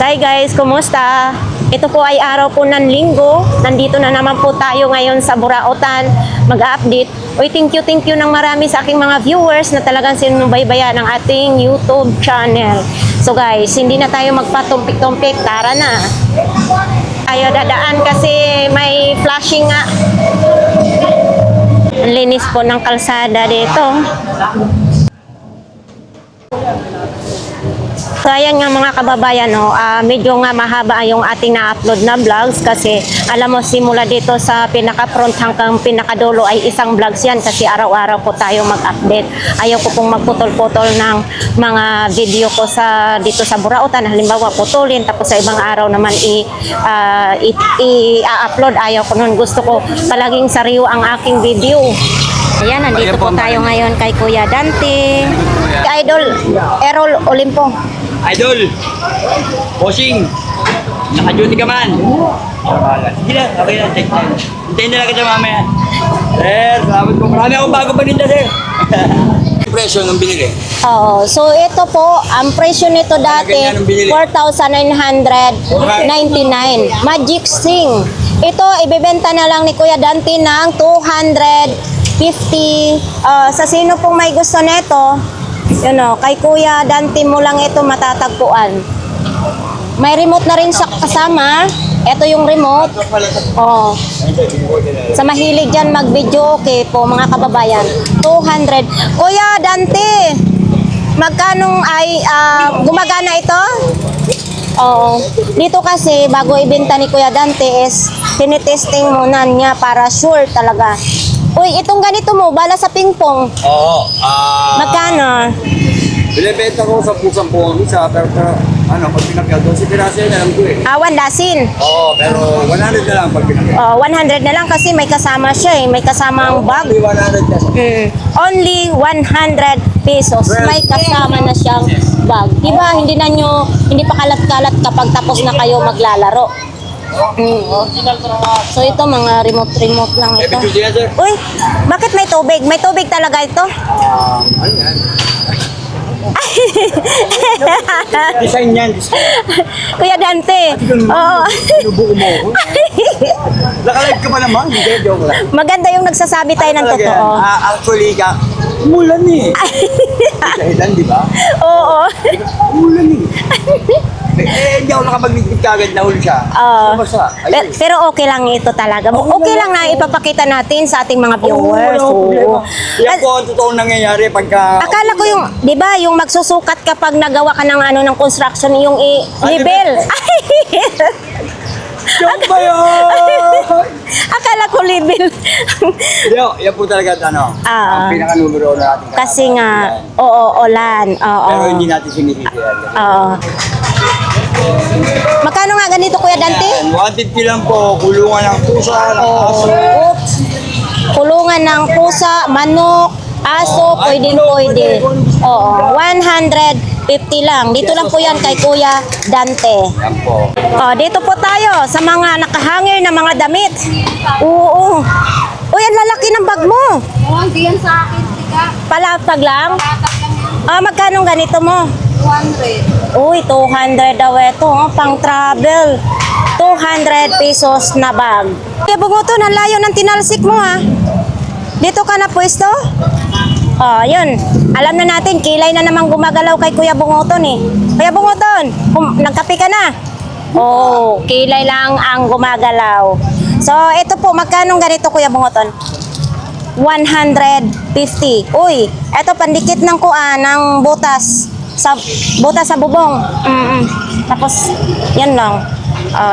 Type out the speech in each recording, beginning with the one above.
Hi guys, kumusta? Ito po ay araw po ng linggo. Nandito na naman po tayo ngayon sa Burautan mag-update. Uy, thank you ng marami sa aking mga viewers na talagang sinubaybayan ng ating YouTube channel. So guys, hindi na tayo magpatumpik-tumpik. Tara na. Tayo dadaan kasi may flashing nga. Ang linis po ng kalsada dito. So ayan nga mga kababayan, no, medyo nga mahaba yung ating na-upload na vlogs kasi alam mo simula dito sa pinaka-front hanggang pinakadulo ay isang vlogs yan kasi araw-araw po tayo mag-update. Ayaw ko pong magputol-putol ng mga video ko dito sa Burautan. Halimbawa putulin tapos sa ibang araw naman i-upload. Ayaw ko nun. Gusto ko palaging sariwa ang aking video. Ayan, nandito po tayo ngayon kay Kuya Dante. Idol Errol Olimpo. Idol, bossing, naka-duty ka man. Sige na, okay na, check na. Hintayin na lang kita mamaya. Sir, salamat po. Marami akong bago paninda, sir. Presyo nung binili. Oo, so ito po, ang presyo nito dati, 4,999. Magic Sing. Ito, ibebenta na lang ni Kuya Dante ng 250. Sa sino pong may gusto nito, yun o, kay Kuya Dante mo lang ito matatagpuan. May remote na rin siya kasama. Ito yung remote. Oh. Sa mahilig dyan mag-video, okay po mga kababayan. 200. Kuya Dante, magkanong ay gumagana ito? Oo. Dito kasi, bago ibenta ni Kuya Dante is tinitesting muna niya para sure talaga. Uy, itong ganito mo, bala sa pingpong. Oo. Magkano? Binibenta ko sa pusang po isa, pero pag pinagkal, 12 piraso yun, alam ko eh. One dasin. Oo, pero 100 na lang pag pinagkal. 100 na lang kasi may kasama siya eh. May kasamang bag. Only 100 pesos. Only 100 pesos. May kasama na siyang bag. Diba, hindi pa kalat-kalat kapag tapos na kayo maglalaro. So ito mga remote lang ito. Uy, bakit may tubig? May tubig talaga ito? Ano yan? Design yan. Kuya Dante. Oo. Sinubuko mo ako. Nakalive ka pa naman. Hindi, joke lang. Maganda yung nagsasabi tayo ng totoo. Actually, mulan eh. Dahilan, di ba? Oo. Mulan eh. Hindi ako nakapag-ligpit kagad na huli siya. Pero okay lang ito talaga. Okay lang na ipapakita natin sa ating mga viewers. Yan po ang totoong nangyayari pagka... Akala ko yung, di ba, yung magsusukat kapag nagawa ka ng ng construction, yung level. Joke ba yun? Akala ko level. Yan po talaga ang pinaka-numero na natin. Kasi nga, ulan. Pero hindi natin sinisisiyan. Oo. Magkano nga ganito, Kuya Dante? 150 lang po, kulungan ng pusa, ng aso. Oops. Kulungan ng pusa, manok, aso, pwede. Oo, 150 lang. Dito lang po yan kay Kuya Dante. Yan po. Dito po tayo sa mga nakahangir na mga damit. Oo. Uy, ang lalaki ng bag mo. Hindi yan sa akin, tiga. Palatag lang? Tatak lang yan, Magkano ganito mo? 200. Uy, 200 daw ito, pang travel. 200 pesos na bag. Kaya Bunguton, ang layo ng tinalsik mo ha. Dito ka na pwesto? Yun. Alam na natin, kilay na namang gumagalaw kay Kuya Bunguton eh. Kuya Bunguton, nagkape ka na? Kilay lang ang gumagalaw. So, ito po, magkano ganito Kuya Bunguton? 150. Uy, ito pandikit ng ng butas. Butas sa bubong. Tapos, yan lang.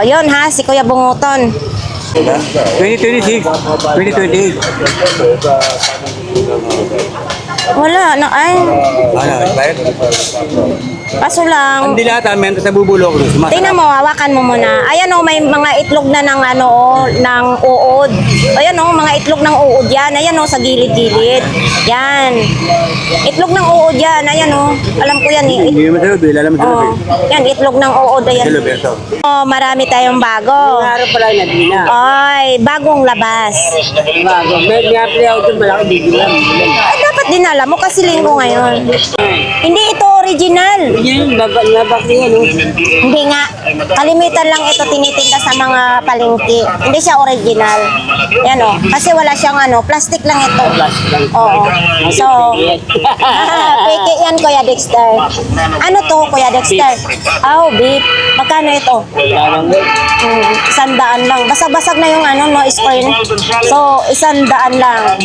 Yun ha, si Kuya Bunguton. 2026, 2028. Wala, ay. Kaso lang. Hindi lahat, meron sa bubulok. Tingnan mo, hawakan mo muna. Ayan may mga itlog na ng ng uod. Ayan mga itlog ng uod yan. Ayan sa gilid-gilid. Yan. Itlog ng uod yan. Ayan alam ko yan eh. Hindi mo sabi, alam mo sabi. Yan, itlog ng uod. Ayan. Marami tayong bago. Harap pala na din na. Ay, bagong labas. Bago. May nga pala ako ito malaki bigyan. Ay, dapat din alam mo kasi linggo ngayon. Hindi ito original. Yan, babak niya, no? Hindi nga. Kalimitan lang ito tinitinda sa mga palengke. Hindi siya original. Yan o. Kasi wala siyang ano, plastic lang ito. Oo. So, peke yan, Kuya Dexter. Ano to, Kuya Dexter? Oh, beef. Magkano ito? Isandaan lang. Basag-basag na yung ano, no, screen. So, isandaan lang.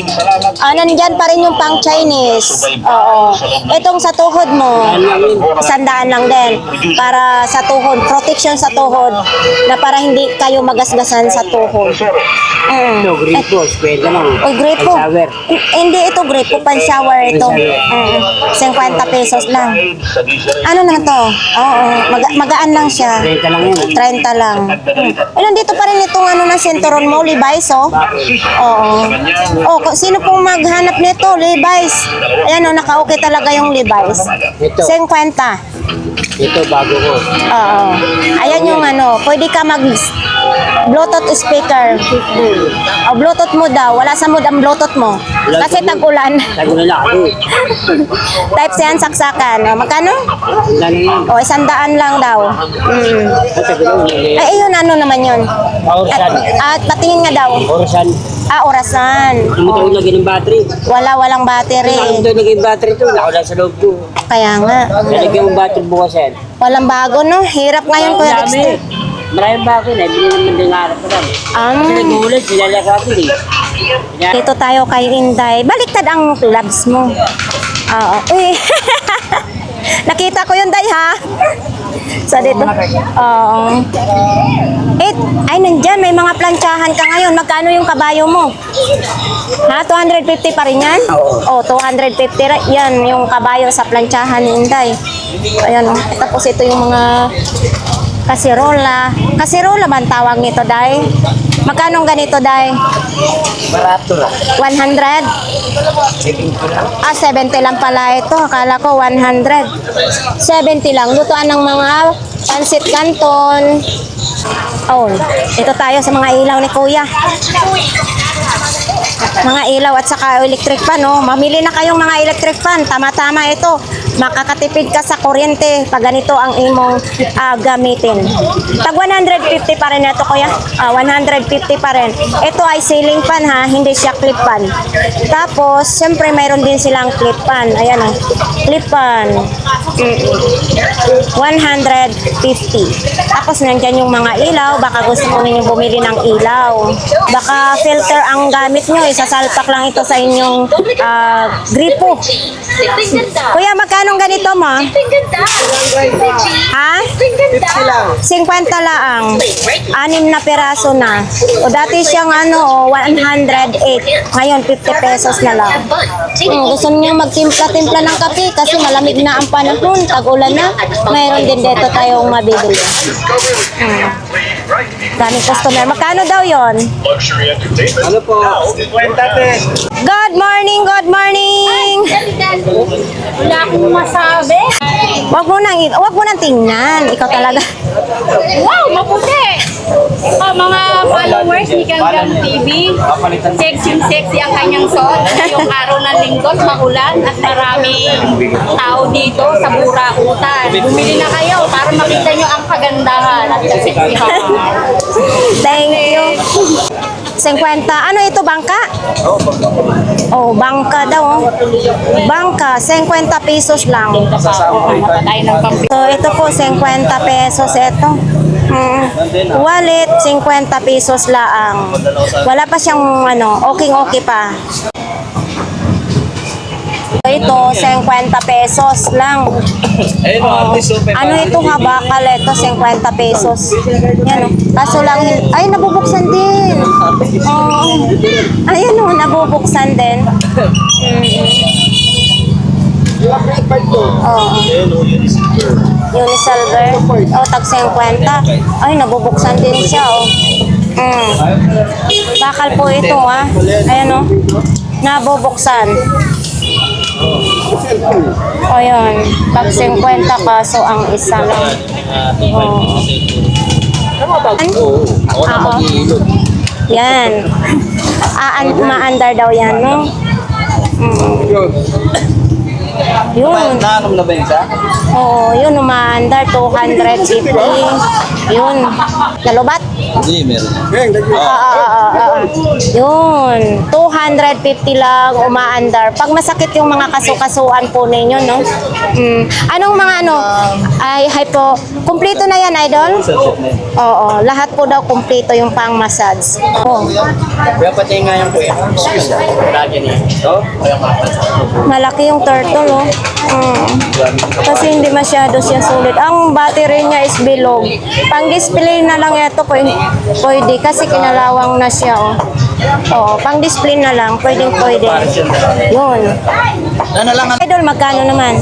Nandyan pa rin yung pang Chinese. Oo. Itong sa tuhod mo, isandaan lang din. Para sa tuhod, protection sa tuhod, na para hindi kayo magasgasan sa tuhod. No, gripo, pwede lang. Uy, gripo. Shower. Hindi ito gripo, pan-shower ito. 50 pesos lang. Ano na to? Oo, magaan lang siya. 30 lang yun. 30 lang. Nandito pa rin itong ano na sinturon mo, Levi's, oh. Oo. Oh, sino pong maghanap nito? Levi's. Ayan, oh, naka-okay talaga yung Levi's. Ito. 50. Ito, bago ko. Oo. Ayan yung ano, pwede ka mag Bluetooth speaker. O, Bluetooth mo daw. Wala sa mood ang Bluetooth mo. Kasi tag-ulan. Tagulan lang ako. Type siyan saksakan. O, magkano? Lalo yan. O, 100 lang daw. Tagulan. Ay, yun, ano naman yun? Orasan. At patingin nga daw. Orasan. Orasan. Ano mo tayo lagyan ng battery? Walang Ano battery. tayo lagyan ng battery to? Nakula sa loob ko. Kaya nga. Nalagyan mo battery bukas yan. Walang bago, no? Hirap ngayon, Kuya Dexter. Maraming bago na. Bili naman din nga harap ko lang. Kasi nagulat, silalakapin eh. Dito tayo kay Inday. Baliktad ang gloves mo. Oo. Uy. Nakita ko yun, Day, ha? So, dito. Oo. Ay, nandyan. May mga plantsahan ka ngayon. Magkano yung kabayo mo? Ha? 250 pa rin yan? Oo. 250. Yan, yung kabayo sa plantsahan ni Inday. Ayan, oh. Tapos ito yung mga kasirola. Kasirola ba ang tawag nito, Day? Magkano ganito, Day? Barato lang. 100? 70 lang pala ito. Akala ko 100. 70 lang. Lutuan ng mga pansit canton. Oh, ito tayo sa mga ilaw ni Kuya. Mga ilaw at saka electric fan, no? Mamili na kayong mga electric fan. Tama-tama ito. Makakatipid ka sa kuryente pag ganito ang imong gamitin. Tag 150 pa rin ito, Kuya. 150 pa rin. Ito ay ceiling fan, ha? Hindi siya clip fan. Tapos, syempre, mayroon din silang clip fan. Ayan, oh. Clip fan. 150. Tapos, nandyan yung mga ilaw. Baka gusto mo ninyong bumili ng ilaw. Baka filter ang gamit nyo. Isasalpak lang ito sa inyong gripo. Kuya, magkano ganito mo? Ha? 50 lang. 50 lang. 6 na peraso na. O dati siyang 108. Ngayon 50 pesos na lang. Gusto niyo magtimpla-timpla ng kape kasi malamig na ang panahon. Tag-ulan na. Mayroon din dito tayong mabibili. Daming customer. Magkano daw yon? Ano po? 50 pesos. Good morning, good morning. Wala akong masabi. Wag mo nang tingnan. Ikaw talaga. Wow, maputi! Mga followers ni Ganggang TV, sexy ang kanyang suot. Yung araw ng linggo, makulan at maraming tao dito sa Burautan. Bumili na kayo para makita nyo ang kagandahan at kaseksihan. Thank you. 50. Ano ito, bangka? Oh, bangka daw. Bangka, 50 pesos lang. Matatay ng pampi. So, ito po, 50 pesos ito. Wallet, 50 pesos laang. Wala pa siyang, okay pa. Ito, 50 pesos lang. Ano ito, habakal ito, 50 pesos. Yan, kaso lang, ay, nabubuksan din. Ayan, nabubuksan din. Unisilver. Tag 50. Ay, nabubuksan din siya, Bakal po ito, ha. Ayan, nabubuksan. Ayan, tag 50 kaso ang isa lang. Yan. Maandar daw yan, no? Yun. Nakanom na ba yung isa? Oo, yun, umaandar, 250. Yun. Nalubat? Hindi, meron. Yun. 250 lang, umaandar. Pag masakit yung mga kasukasuan po ninyo, no? Anong mga ano? Ay, hypo. Kumpleto na yan, idol? Oo, lahat po daw kumpleto yung pang-massage. Oh. Kuya, pati nga yung kuya. Lagi niya. Ito? Malaki yung turtle, oh. Kasi hindi masyado siya sulit. Ang battery niya is bilog. Pang-display na lang ito, pwede. Kasi kinalawang na siya, oh. Oo, pang-display na lang. Pwede. Yun. Ano lang? Idol, magkano naman?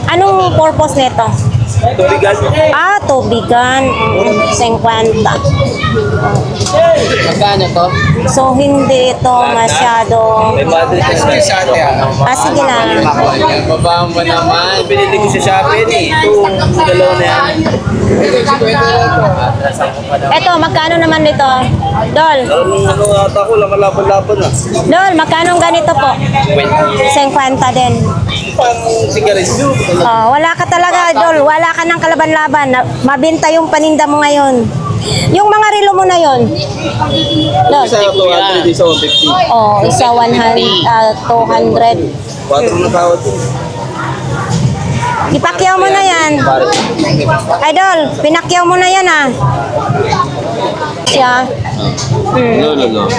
Anong purpose nito? Tubigan. Tubigan. 50. Magkano to? So, hindi ito masyado. May battery test na sa atin. Sige na. Babaan mo naman. Binili ko sa Shopee eh. Ito, dalawa na yan. Ito, magkano naman dito? Dol. Ano ata ko, laban-laban na. Dol, magkano ganito po? 50 din. Pang sigarilyo. Wala ka talaga, Dol. Wala ka ng kalaban-laban. Mabinta yung paninda mo ngayon. Yung mga relo mo na yon. Dol. Isa 200, isa 150. Isa 200. 4 na tawad. Ipakyaw mo na yan. Idol, pinakyaw mo na yan, ah. Siya.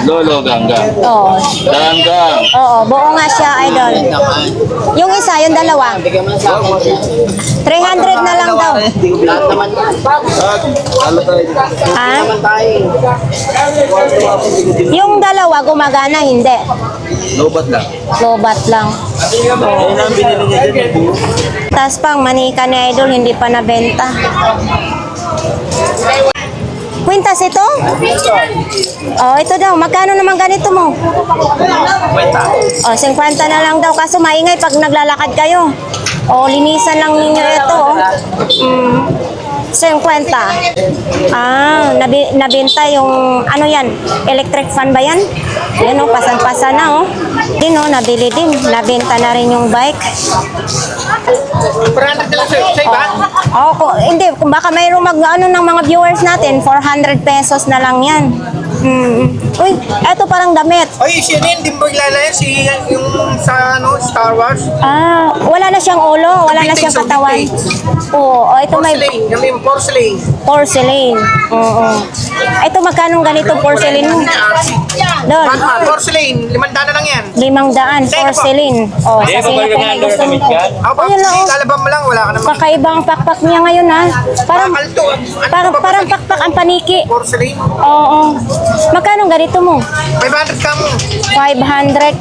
Lolo, ganggang. Oo. Ganggang. Oo, buo nga siya, idol. Yung isa, yung dalawa. 300 na lang daw. Ha? Yung dalawa, gumagana, hindi. Lobat lang. Lobat lang. Ayun ang binili niya dyan. Tapos pang manika ni idol, hindi pa nabenta. Kwintas ito? Ito daw. Magkano naman ganito mo? 50 na lang daw. Kaso maingay pag naglalakad kayo. Linisan lang ninyo ito. 50. Nabenta yung, ano yan, electric fan ba yan? Yan pasan-pasan na Din nabili din. Nabenta na rin yung bike. 400 na lang sa'yo ba? Hindi, kung baka mayroong ng mga viewers natin, 400 pesos na lang yan. Uy, eto parang damit. Oy, siya din, di mo kilala yan, yung sa Star Wars. Wala na siyang ulo, wala na siyang katawan. Ito may Porcelain, yung may porcelain. porcelain. Ito magkano ganito porcelain mo? Doon, Batman, porcelain, 500 na lang yan. 500 porcelain. Sa sino po may gusto mo po? Ayun lang, lalaban mo lang, wala ka naman. Kakaibang pakpak niya ngayon, ha? Parang Kalto, parang pakpak ang paniki. porcelain. Oo. Magkano ganito mo? 500 ka mo. 500.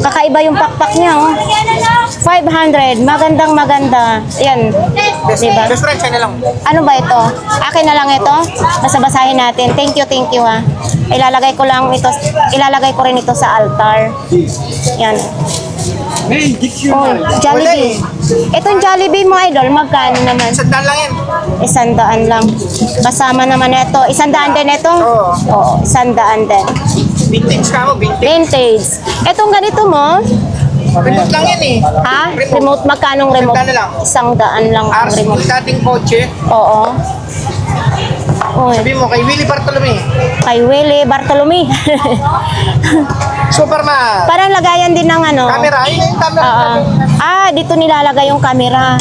Kakaiba yung pakpak niya, 500. Maganda. Yan. Diba? Best friend, siya na lang. Ano ba ito? Akin na lang ito. Basta-basahin natin. Thank you, ha. Ilalagay ko rin ito sa altar. Yan. Jollibee. Itong Jollibee mo, idol, magkano naman? 100 lang yan. 100 lang. Kasama naman ito. 100 din ito? Oo. 100 din. Vintage ka mo, vintage. Vintage. Itong ganito mo, Remote lang yan eh. ha? Remote, magkanong remote? 100 lang. 100 lang ang RC, remote. dating kotse. Oo. Uy, Sabi mo, kay Willie Bartolome. kay Willie Bartolome. Superman. Parang lagayan din ng ano. Camera, ayun yung camera. Dito nilalagay yung camera.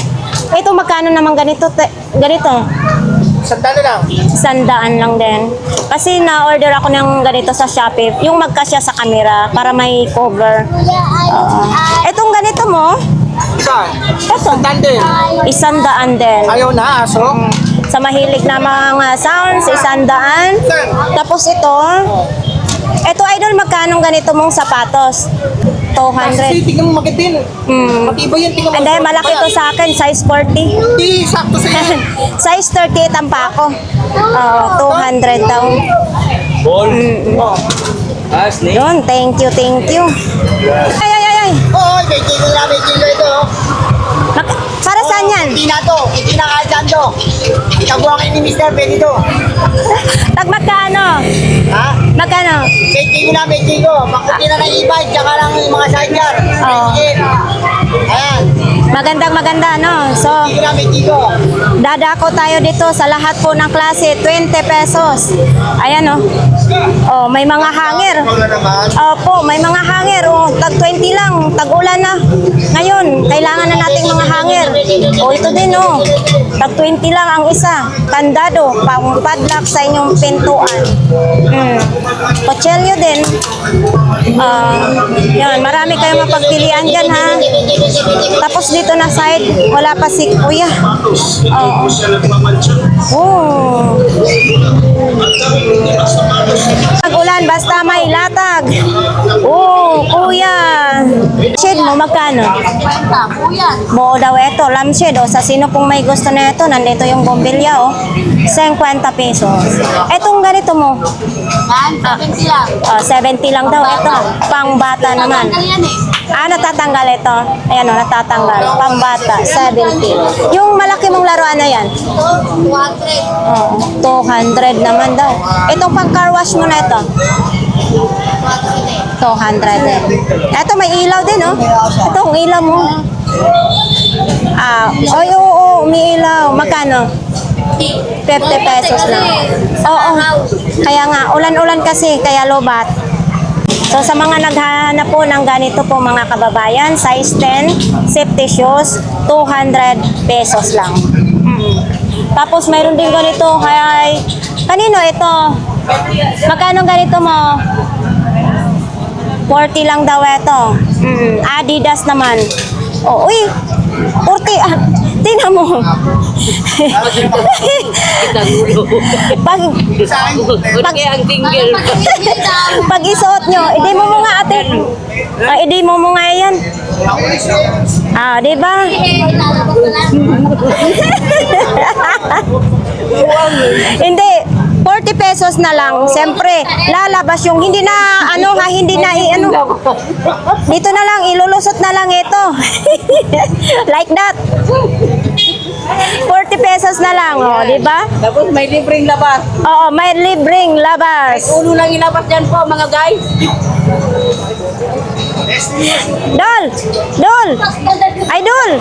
Ito magkano naman ganito? Ganito? 100 na lang. 100 lang din. Kasi na-order ako ng ganito sa Shopee. Yung magkasya sa camera para may cover. Itong ganito mo, Isa. ito. 100 din. 100 din. Ayaw na, aso. Sa mahilig na mga sounds, 100. Tapos ito idol, magkano ganito mong sapatos? Kasi 200. tingnan mo magitin. Matibay yan, tingnan mo. Hindi, malaki to sa akin, size 40. Hindi, sakto sa'yo. Size 38 ang pako. 200 daw. Ball. Snake. Yun, thank you. Ay. Oo, may kilo na, may kilo ito. Para saan yan? Hindi na to, hindi na kahit saan to. Itabuhan kayo ni Mr. Benny to. Magkano? Ha? Magkano? May Tigo namin, tigo. Makunti na ng e-bike, tsaka lang yung mga sidecar. Oo. Ayan. Maganda, no? So, Tigo namin, tigo. dadako tayo dito sa lahat po ng klase, 20 pesos. Ayan, oh. Oh, may mga hanger. Wala naman. Opo, may mga hanger. Oh, tag 20 lang, tag-ulan na. Ngayon, kailangan na nating mga hanger. Oh, ito din, oh. Tag 20 lang ang isa. Kandado, pang padlock sa inyong pintuan. Kutsilyo din. Yan, marami kayong mapagpilian dyan, ha. Tapos dito na side, wala pa si kuya. Oo. Oh. Pag-ulan, basta may latag. Oh, kuya. Shade mo, magkano? Buo daw ito, lampshade. O, sa sino pong may gusto na ito, nandito yung bombilya, oh. 50 pesos. Etong ganito mo, 70 lang. 70 lang daw ito. Pang bata naman. Natatanggal ito. Ayan, oh, natatanggal. Pang bata, 70. Yung malaki mong laruan na yan? 200. Oh, 200 naman daw. Itong pang car wash mo na ito? 200 din. Ito may ilaw din, oh. Ito ang ilaw mo. Oo, may ilaw. Magkano? 50 pesos lang. Oo. Kaya nga, ulan-ulan kasi, kaya lobat. So sa mga naghahanap po ng ganito po mga kababayan, size 10, safety shoes, 200 pesos lang. Tapos mayroon din ganito, kanino ito? Magkano ganito mo? 40 lang daw ito. Adidas naman. Oh, uy, 40, tingnan mo. Pag isuot nyo, idi mo nga ate. Idi mo nga yan. Di ba? Hindi. 40 pesos na lang. Siyempre, lalabas yung hindi na dito na lang, ilulusot na lang ito. Like that. 40 pesos na lang, oh, di ba? Tapos may libreng labas. Oo, may libreng labas. Ulo lang ilabas dyan po mga guys. Dol! Ay, Dol!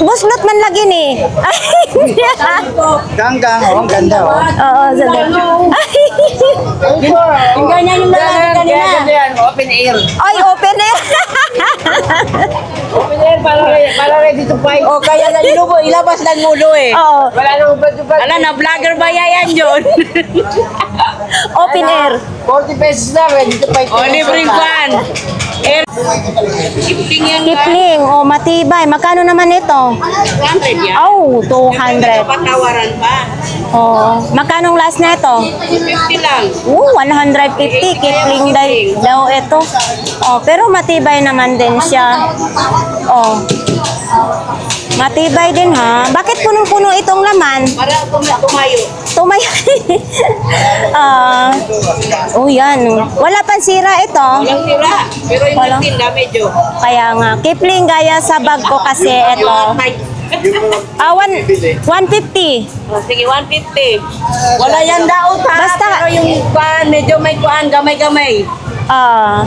Buslot man lagi ni. Ganggang, oh, ang ganda, oh. Oo, Yung ganyan yung lalaki kanina. Open air. Ay, open eh. Open air para ready to fight. O kaya na ilubo, ilabas ng ulo eh. Oo, Wala nang bad-bad. Ala na, vlogger ba yan yun? open air. 40 pesos na, ready to fight. O, libreng fan. Air. Kipling yan. Kipling, matibay. Magkano naman ito? 100 yan. Oh, 200. Patawaran pa. Oh, magkano last na ito? 50 lang. 150 Kipling daw ito. Oh, pero matibay naman din siya. Oh. Matibay din ha. Bakit punong-puno itong laman? Para tumayo. Tumay. Yan. Wala pang sira ito. Walang sira. Pero yung Walang. tinda medyo. Kaya nga, Kipling gaya sa bag ko kasi ito. 150. O, sige, 150. Wala yan daot ha. Basta- Pero yung pan, medyo may kuan, gamay-gamay.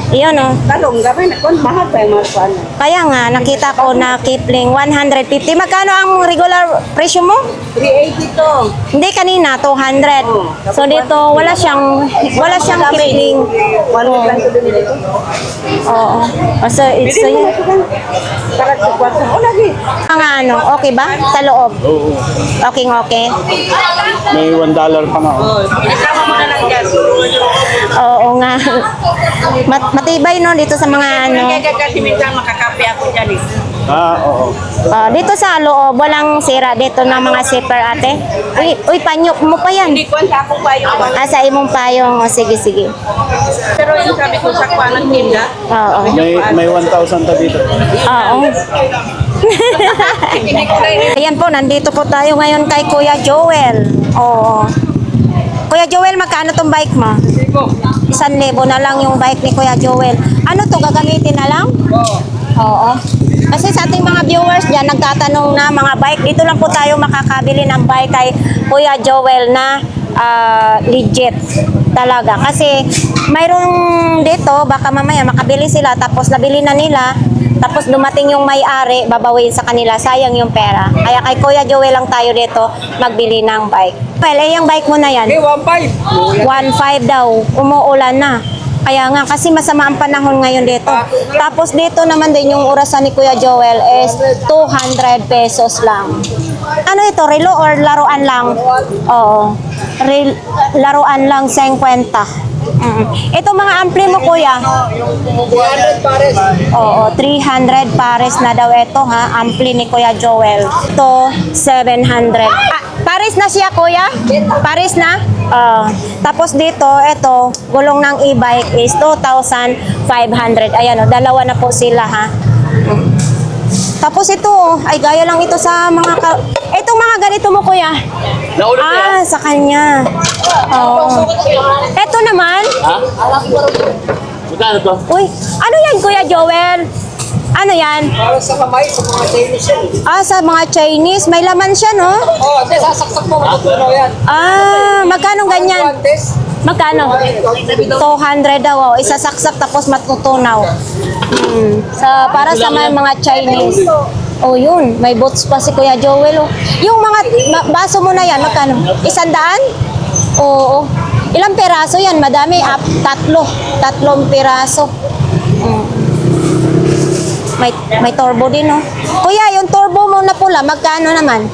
Iyon oh. Talong, gamay na kuan, mahal pa yung mga kuan. Kaya nga, nakita ko na Kipling 150. Magkano ang regular presyo mo? 380 to. Hindi, kanina 200. So dito, wala siyang Kipling. One week lang ito binili ko. Oo. So it's so yun. Para sa kwarto. O, lagi. Ang okay ba? Sa loob? Oo. Okay. May $1 pa nga, oh. Isama mo na lang dyan. Oo nga. Matibay no dito sa mga Kasi minsan makakape ako dyan eh. Oo. dito sa loob, walang sira dito ng mga zipper ate. Uy, panyo mo pa yan. Hindi kuan sa akong payo. Sa imong payong. Sige. Pero yung sabi ko sa kuan ng tinda. Oo. May 1,000 ta dito. Oo. Hindi ko rin. Ayan po, nandito po tayo ngayon kay Kuya Joel. Oo. Kuya Joel, magkano tong bike mo? 1,000 na lang yung bike ni Kuya Joel. Ano to, gagamitin na lang? Oo. Kasi sa ating mga viewers dyan, nagtatanong na mga bike. Dito lang po tayo makakabili ng bike kay Kuya Joel na legit. talaga. Kasi mayroong dito, baka mamaya makabili sila, tapos nabili na nila, tapos dumating yung may-ari, babawin sa kanila, sayang yung pera. Kaya kay Kuya Joel lang tayo dito magbili ng bike. Well, yung bike mo na yan. 1.5. 1.5 daw, umuulan na. Kaya nga, kasi masama ang panahon ngayon dito. Tapos dito naman din yung orasan ni Kuya Joel is 200 pesos lang. Ano ito, relo or laruan lang? Oo. Laruan lang, 50. Ito mga ampli mo, Kuya. 300 pares. Oo, 300 pares na daw ito, ha? Ampli ni Kuya Joel. Ito, 700. Ah, pares na siya, Kuya? Pares na? Tapos dito, ito, gulong ng e-bike is 2,500. Ayan, o, dalawa na po sila, ha? Tapos ito, ay gaya lang ito sa mga... Itong mga ganito mo, Kuya. Naulog na yan. Sa kanya. Oo. Ito naman. Ha? Magkano to? Uy, ano yan, Kuya Joel? Ano yan? Para sa kamay, sa mga Chinese yan. Sa mga Chinese. May laman siya, no? Oo, hindi, sasaksak mo, matutunaw yan. Magkano ganyan? Guantes. Magkano? 200 daw, oh. Isasaksak tapos matutunaw. Para sa mga Chinese. Oh, yun. May boots pa si Kuya Joel, oh. Yung mga baso mo na yan, magkano? 100? Oo. Ilang peraso yan? Madami. Tatlong peraso. May turbo din, oh. Kuya, yung turbo mo na pula, magkano naman?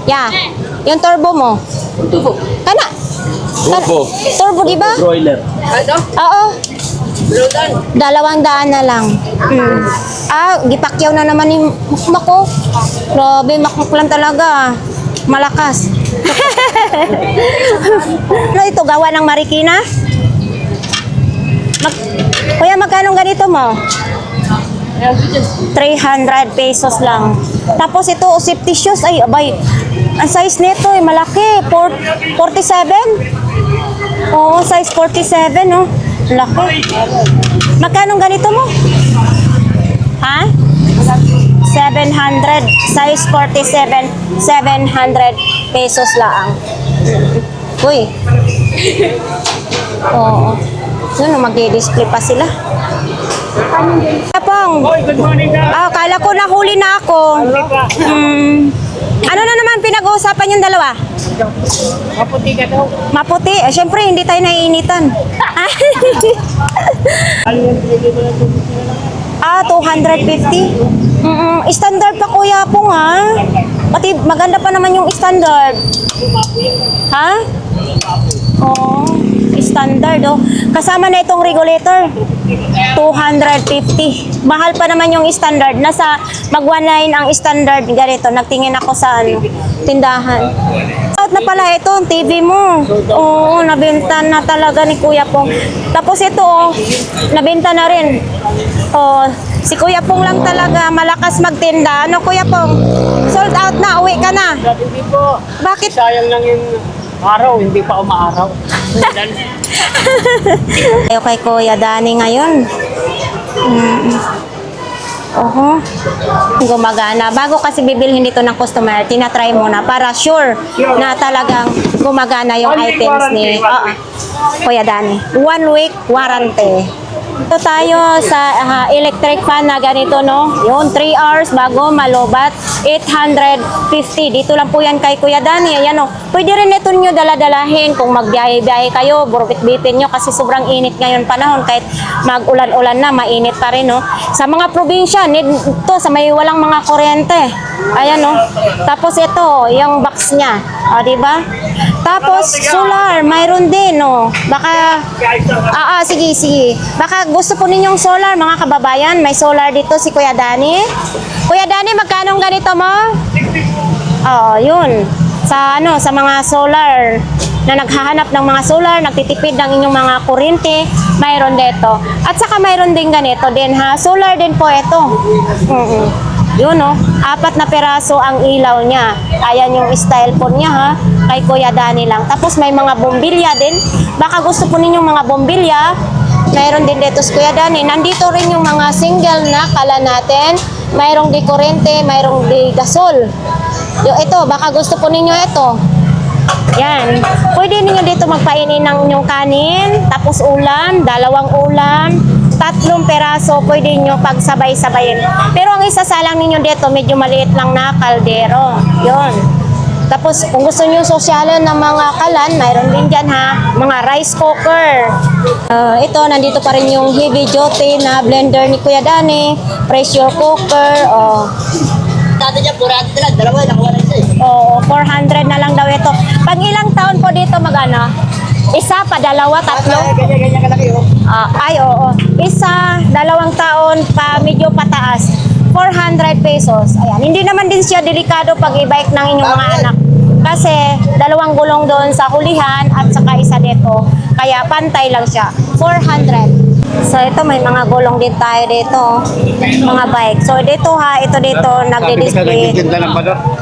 Yeah. Yung turbo mo. Turbo. Kana. Turbo. Turbo, di ba? Broiler. Ano? Oo. 200. 200 na lang. Gipakyaw na naman ni Makmak ko. Grabe, Makmak lang talaga. Malakas. Ano ito, gawa ng Marikina? Kuya, magkano ganito mo? 300 pesos lang. Tapos ito, safety shoes. Ay, abay. Ang size nito ay malaki. 47? Oo, size 47, no? Laki. Magkano ganito mo? Ha? 700. Size 47. 700 pesos lang. Uy. Oo. Yun, mag-display pa sila. Tapong. Good morning, ka. Kala ko nahuli na ako. Ano na naman pinag-uusapan yung dalawa? Maputi ka daw. Maputi. Siyempre, hindi tayo naiinitan. 250? Standard pa, Kuya Pong, ha? Pati maganda pa naman yung standard. Ha? Oo. Standard, oh. Kasama na itong regulator. 250. Mahal pa naman yung standard. Nasa mag-1.9 ang standard. Ganito, nagtingin ako sa tindahan. Out na pala ito, ang TV mo. Oo, nabenta na talaga ni Kuya Pong. Tapos ito, oh, nabenta na rin. Oh, si Kuya Pong lang talaga, malakas magtinda. Ano, Kuya Pong? Sold out na, uwi ka na. Hindi po. Bakit? Sayang lang yung araw, hindi pa umaaraw. Ayaw kay Kuya Dani ngayon. Oho. Gumagana. Bago kasi bibilhin dito ng customer, tinatry muna para sure na talagang gumagana yung items ni Kuya Dani. 1 week warranty. Ito tayo sa electric fan na ganito, no? Yun, 3 hours bago malobat. 850. Dito lang po yan kay Kuya Dani. Ayan, oh. Pwede rin ito nyo daladalahin kung magbiyahe-biyahe kayo, burupit-bitin nyo kasi sobrang init ngayon panahon. Kahit mag-ulan-ulan na, mainit pa rin, no? Sa mga probinsya, need to sa may walang mga kuryente. Ayan, no? Tapos ito, yung box niya. O, diba? Tapos, solar, mayroon din, no? Baka, sige. Baka gusto po ninyong solar, mga kababayan. May solar dito si Kuya Dani. Kuya Dani, magkano ganito mo? Yun. Sa mga solar na naghahanap ng mga solar, nagtitipid ng inyong mga kuryente, mayroon dito. At saka mayroon din ganito din, ha? Solar din po ito. Yun, no? 4 na peraso ang ilaw niya. Ayan yung style po niya, ha? Kay Kuya Dani lang. Tapos may mga bombilya din. Baka gusto po ninyong mga bombilya, mayroon din dito sa Kuya Dani. Nandito rin yung mga single na kala natin. Mayroong di kuryente, mayroong di gasol. Ito, baka gusto po ninyo ito. Yan. Pwede ninyo dito magpainin ng inyong kanin, tapos ulam, 2 ulam, 3 peraso, pwede nyo pagsabay-sabayin. Pero ang isasalang ninyo dito, medyo maliit lang na kaldero. Yun. Tapos, kung gusto nyo sosyalan ng mga kalan, mayroon din dyan ha, mga rice cooker. Ito, nandito pa rin yung heavy duty na blender ni Kuya Dani, pressure cooker, Dati niya, 400 lang. Dalawa, nakuha na isa eh. 400 na lang daw ito. Pag ilang taon po dito mag-ano? Isa, pa, 2, 3? Ganyan kalaki oh. Ay, oo. Isa, 2 taon pa, medyo pataas. 400 pesos. Ayan. Hindi naman din siya delikado pag i-bike ng inyong mga anak. Kasi 2 gulong doon sa hulihan at saka isa dito. Kaya pantay lang siya. 400. So ito may mga gulong din tayo dito. Mga bike. So dito ha, ito dito nagdi-display.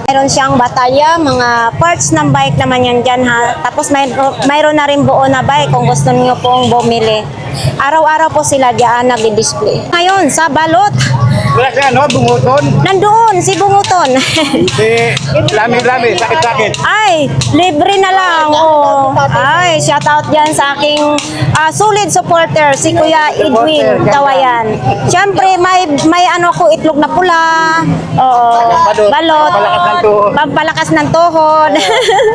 Mayroon siyang batalya, mga parts ng bike naman yan dyan ha. Tapos mayroon na rin buo na bike kung gusto niyo pong bumili. Araw-araw po sila diyan nagdi-display. Ngayon, sa balot. Wala siya, no? Bunguton. Nandoon, si Bunguton. Si Lami-Lami, sakit-sakit. Ay, libre na lang. Oh. Ay, shout out dyan sa aking solid supporter, si Kuya Edwin Kawayan. Siyempre, may ano ko, itlog na pula. Oo. Balot. Pampalakas ng tuhod. Pampalakas ng tuhod.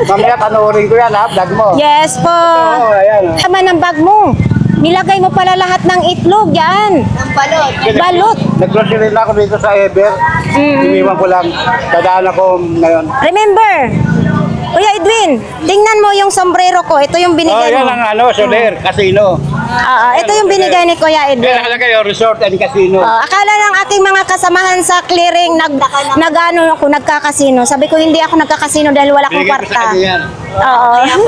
Mamaya panoorin ko yan, ha? Vlog mo. Yes po. Oo, ayan. Tama ng bag mo. Nilagay mo pala lahat ng itlog yan. Ang balot. Balot. Nag-grocery na ako dito sa Ever. Iniwan ko lang. Dadaan ako ngayon. Remember, Kuya Edwin, tingnan mo yung sombrero ko. Ito yung Oh, binigay yan mo. ang ano, Soler, Casino. Ito yung binigay ni Kuya Yan Edwin. nakalagay, oh, Resort and Casino. Akala ng aking mga kasamahan sa clearing nagkakasino. Sabi ko hindi ako nagkakasino dahil wala akong Binigay ko sa kwarta. kanya yan.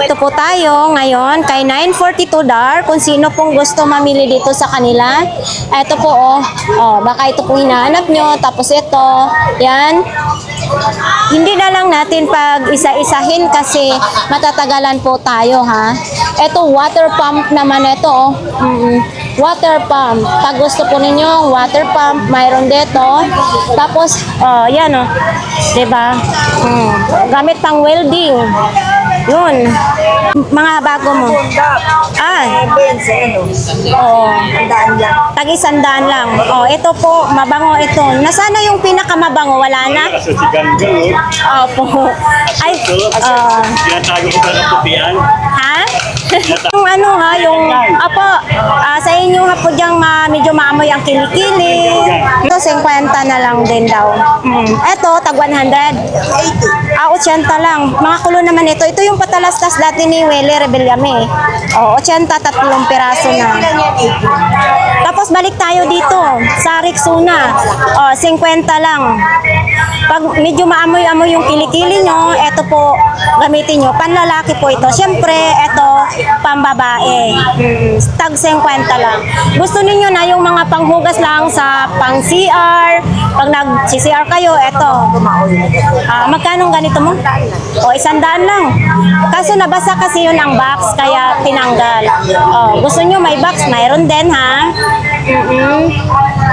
Ito po tayo ngayon kay 942 Dar. Kung sino pong gusto mamili dito sa kanila. Ito po baka ito po hinahanap nyo. Tapos ito, yan. Hindi na lang natin pag isa-isahin kasi matatagalan po tayo ha. Ito water pump naman ito Water pump. Pag gusto po ninyo water pump, mayroon dito. Tapos yan diba? Gamit pang welding. Yun. Mga bago mo. Oo. Tag-100 lang. Ito po, mabango ito. Nasana yung pinakamabango? Wala na? Kasi si Ganggal, Opo. Ay, tinatago ko pa ng pupian. ha? Yung sa inyo ha po diyang medyo maamoy ang kilikili. Ito, 50 na lang din daw. Ito, tag 100. 80 lang. Mga kulo naman ito. Ito yung patalastas dati ni Wele Rebellame. 80, 3 piraso na. Tapos balik tayo dito sa Rexona. 50 lang. Pag medyo maamoy-amoy yung kilikili nyo, ito po gamitin nyo. Panlalaki po ito. Siyempre, ito pambabae. Tag 50 lang. Gusto ninyo na yung mga panghugas lang sa pang CR. Pag nag-CR kayo, ito. Magkano ganito mo? 100 lang. Kaso nabasa kasi yun ang box, kaya tinanggal. Gusto nyo may box? Mayroon din ha.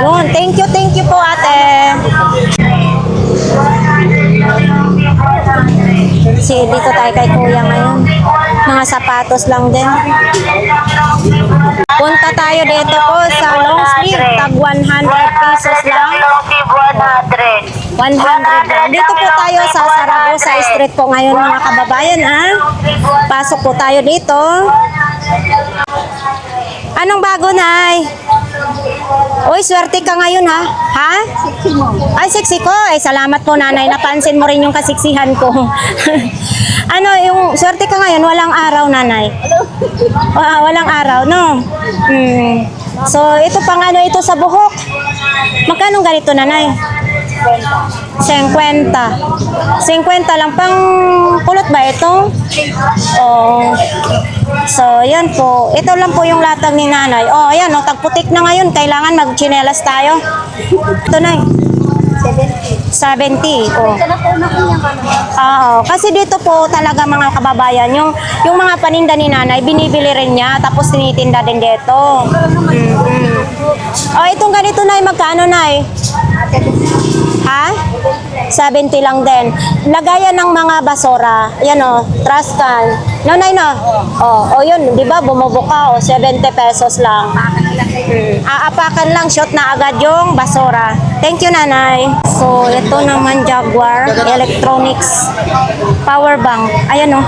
Yun. Thank you po ate. Dito tayo kay kuya ngayon. Mga sapatos lang din. Punta tayo dito po sa long sleeve. Tag 100 pesos lang. 100 lang. Dito po tayo sa Saragosa Street po ngayon mga kababayan ha. Pasok po tayo dito. Anong bago, Nay? Uy, swerte ka ngayon, ha? Ha? Ay, sexy ko. Salamat po, Nanay. Napansin mo rin yung kasiksihan ko. Yung swerte ka ngayon, walang araw, Nanay. Walang araw, no? So, ito pang ito sa buhok. Magkano ganito, Nanay? 50. 50 lang. Pang kulot ba ito? So, yan po. Ito lang po yung latag ni Nanay. Ayan, tagputik na ngayon. Kailangan magchinelas tayo. Ito na 70. Kasi dito po talaga mga kababayan, yung mga paninda ni Nanay, binibili rin niya, tapos tinitinda din dito. Itong ganito, Nay, magkano, Nay? Ha? 70 lang din. Lagayan ng mga basura. Yan o, trash can. Nanay na. O yun, di ba, bumubuka o 70 pesos lang. Aapakan lang, shot na agad yung basura. Thank you, nanay. So, ito naman Jaguar Electronics Power Bank. Ayan o,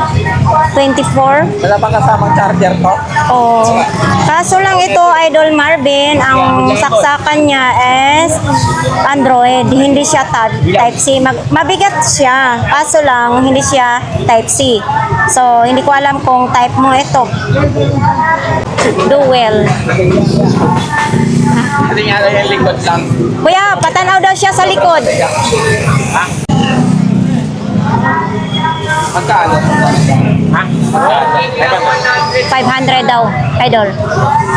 24. Wala bang kasamang charger to? Oh. Kaso lang ito, Idol Marvin, ang saksakan niya is Android. Hindi siya Type-C. Mabigat siya. Kaso lang, hindi siya Type-C. So, hindi ko alam kung type mo ito. Dual. Hindi nga lang yung likod lang. Kuya, patanaw daw siya sa likod. Magkano? Ha? 500 daw, Idol.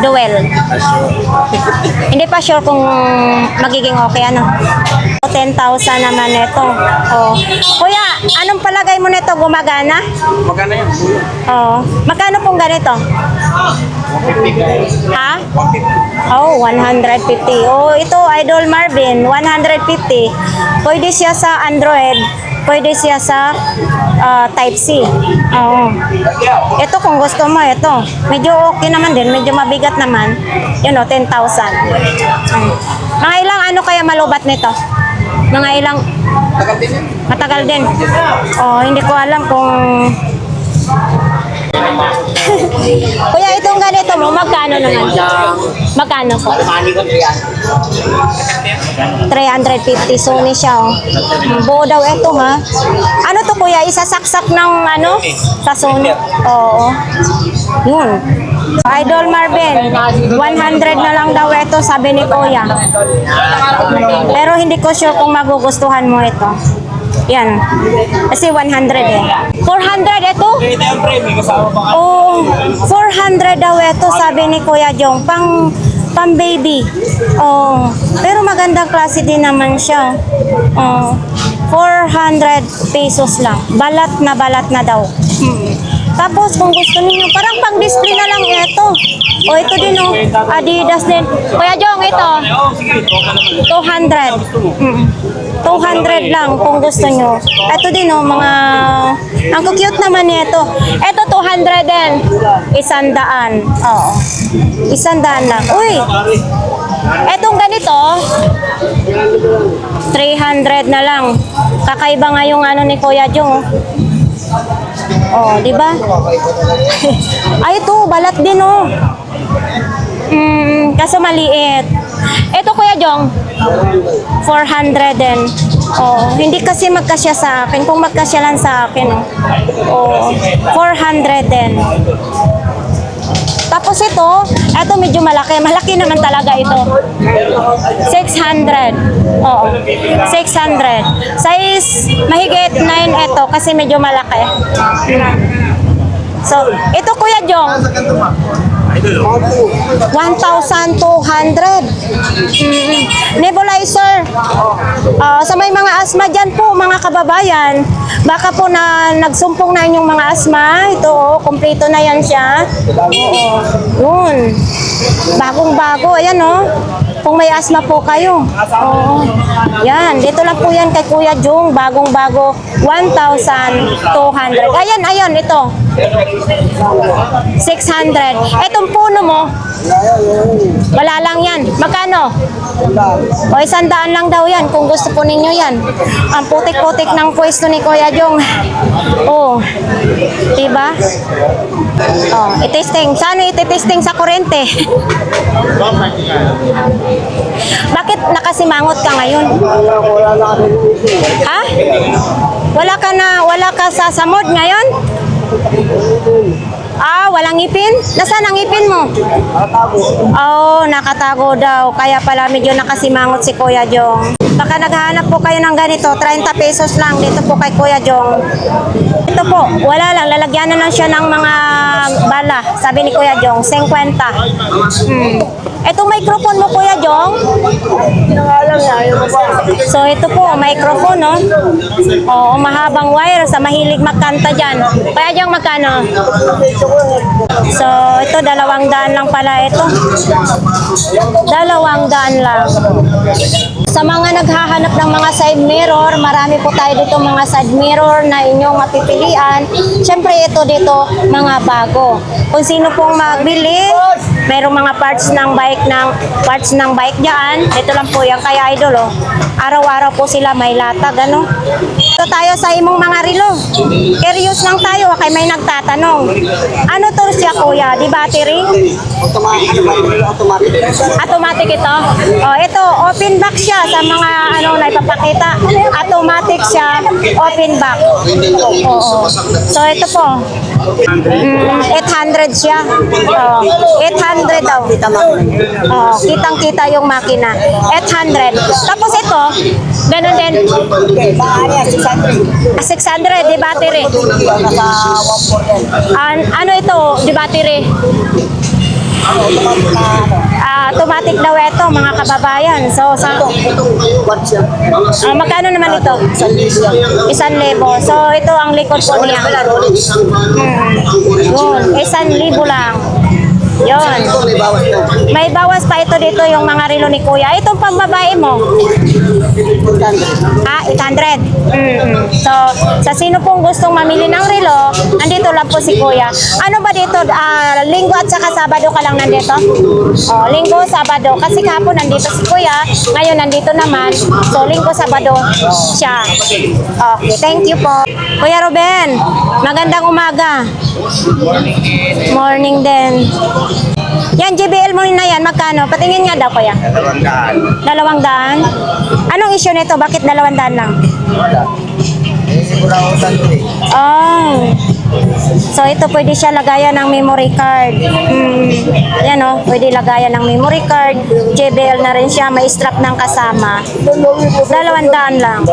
Dual. Hindi pa sure kung magiging okay ano. 10,000 naman ito. Oh. Kuya, anong palagay mo nito? Gumagana? Magkano yun? Oh. Magkano pong ganito? Ha? Oh, 150. Oh, ito Idol Marvin, 150. Pwede siya sa Android, pwede siya sa Type-C. Oo. Ito kung gusto mo, ito. Medyo okay naman din, medyo mabigat naman. Yun o, 10,000. Mga ilang ano kaya malubat nito? Mga ilang... Matagal din. Oh, hindi ko alam kung... Kuya, itong ganito mo, magkano naman? Magkano po? 350, Sony siya, oh. Buo daw ito, ha? Ano to, kuya? Isasaksak ng, ano? Sa Sony? Oo. Yun. Idol Marvin, 100 na lang daw ito, sabi ni kuya. Pero hindi ko sure kung magugustuhan mo ito. Yan. Kasi 100 eh. 400 ito? Oh, 400 daw ito, sabi ni Kuya Jong. Pang baby. Oh, pero magandang klase din naman siya. Oh, 400 pesos lang. Balat na daw. Tapos kung gusto niyo, parang pang-display na lang ito. O ito din oh, Adidas din. Kuya Jong, ito. 200. 200 lang kung gusto nyo. Ito din oh, mga... Ang cute naman nito. Ito 200 din. 100. Oo. 100 lang. Uy! Etong ganito, 300 na lang. Kakaiba nga yung ano ni Kuya Jong. Oh, di ba? Ay, ito, balat din oh. Kaso maliit. Ito Kuya Jong, 400 din. Oh, hindi kasi magkasya sa akin. Kung magkasya lang sa akin, oh, 400 din. Tapos ito medyo malaki. Malaki naman talaga ito. 600. Oo. 600. Size mahigit 9 ito kasi medyo malaki. So, ito Kuya Jong, 1,200. Nebulizer. Sa may mga asma dyan po, mga kababayan, baka po na nagsumpong na inyong mga asma. Ito, oh, kompleto na yan siya. Oo. Yun. Bagong-bago. Ayan, oh. Kung may asma po kayo. Oo. Yan. Dito lang po yan kay Kuya Jong. Bagong-bago. 1,200. Ayan, ito. 600. Etong puno mo, wala lang yan. Magkano? O 100 lang daw yan kung gusto po ninyo yan. Ang putik-putik ng pwesto ni Kuya Jong. Oh, diba? Oh, itesting. Saan itesting sa kurente? Bakit nakasimangot ka ngayon? Ha? Wala ka sa samod ngayon? Walang ngipin? Nasaan ang ngipin mo? Oh, nakatago daw. Kaya pala medyo nakasimangot si Kuya Jong. Baka naghahanap po kayo ng ganito, 30 pesos lang dito po kay Kuya Jong. Ito po, wala lang. Lalagyan na lang siya ng mga bala. Sabi ni Kuya Jong, 50. Itong microphone mo, Kuya Jong? So, ito po, microphone, no? Oo, mahabang wire sa mahilig magkanta dyan. Kuya Jong, magkano? So, ito Ito, 200 lang pala ito. 200 lang. Sa mga naghahanap ng mga side mirror, marami po tayo dito mga side mirror na inyong mapipilian. Siyempre ito dito, mga bago. Kung sino pong magbili, mayroong mga parts ng bike diyan. Ito lang po yan kaya idol oh. Araw-araw po sila may latag ano. Ito tayo sa imong mga relo. Curious lang tayo kay may nagtatanong. Ano to siya kuya? Di battery? Automatic ito. Oh, ito open back siya sa mga ano na ipapakita. Automatic siya, open back. Oo. So ito po. 800 siya. Oh, 800 daw. Oh, kitang-kita yung makina. 800. Tapos ito, ganun din. 600 di battery. Ano ito, di battery? Automatic daw ito mga kababayan. So sa magkano naman ito? 1,000. So ito ang likod po niya. Yun, 1,000 lang. Yun. May bawas pa ito dito yung mga relo ni Kuya. Itong pambabae mo? 800. So, sa sino pong gustong mamili ng relo, nandito lang po si Kuya. Ano ba dito? Linggo at saka Sabado ka lang nandito? Oh, Linggo, Sabado. Kasi kahapon nandito si Kuya. Ngayon nandito naman. So, Linggo, Sabado siya. Okay, thank you po. Kuya Ruben, magandang umaga. Morning din. Yan, JBL mo na yan. Magkano? Patingin nga daw, Kuya. 200. Anong issue nito? Bakit 200 lang? Oh. So, ito pwede siya lagayan ng memory card. Yan o, pwede lagayan ng memory card. JBL na rin siya. May strap ng kasama. 200 lang.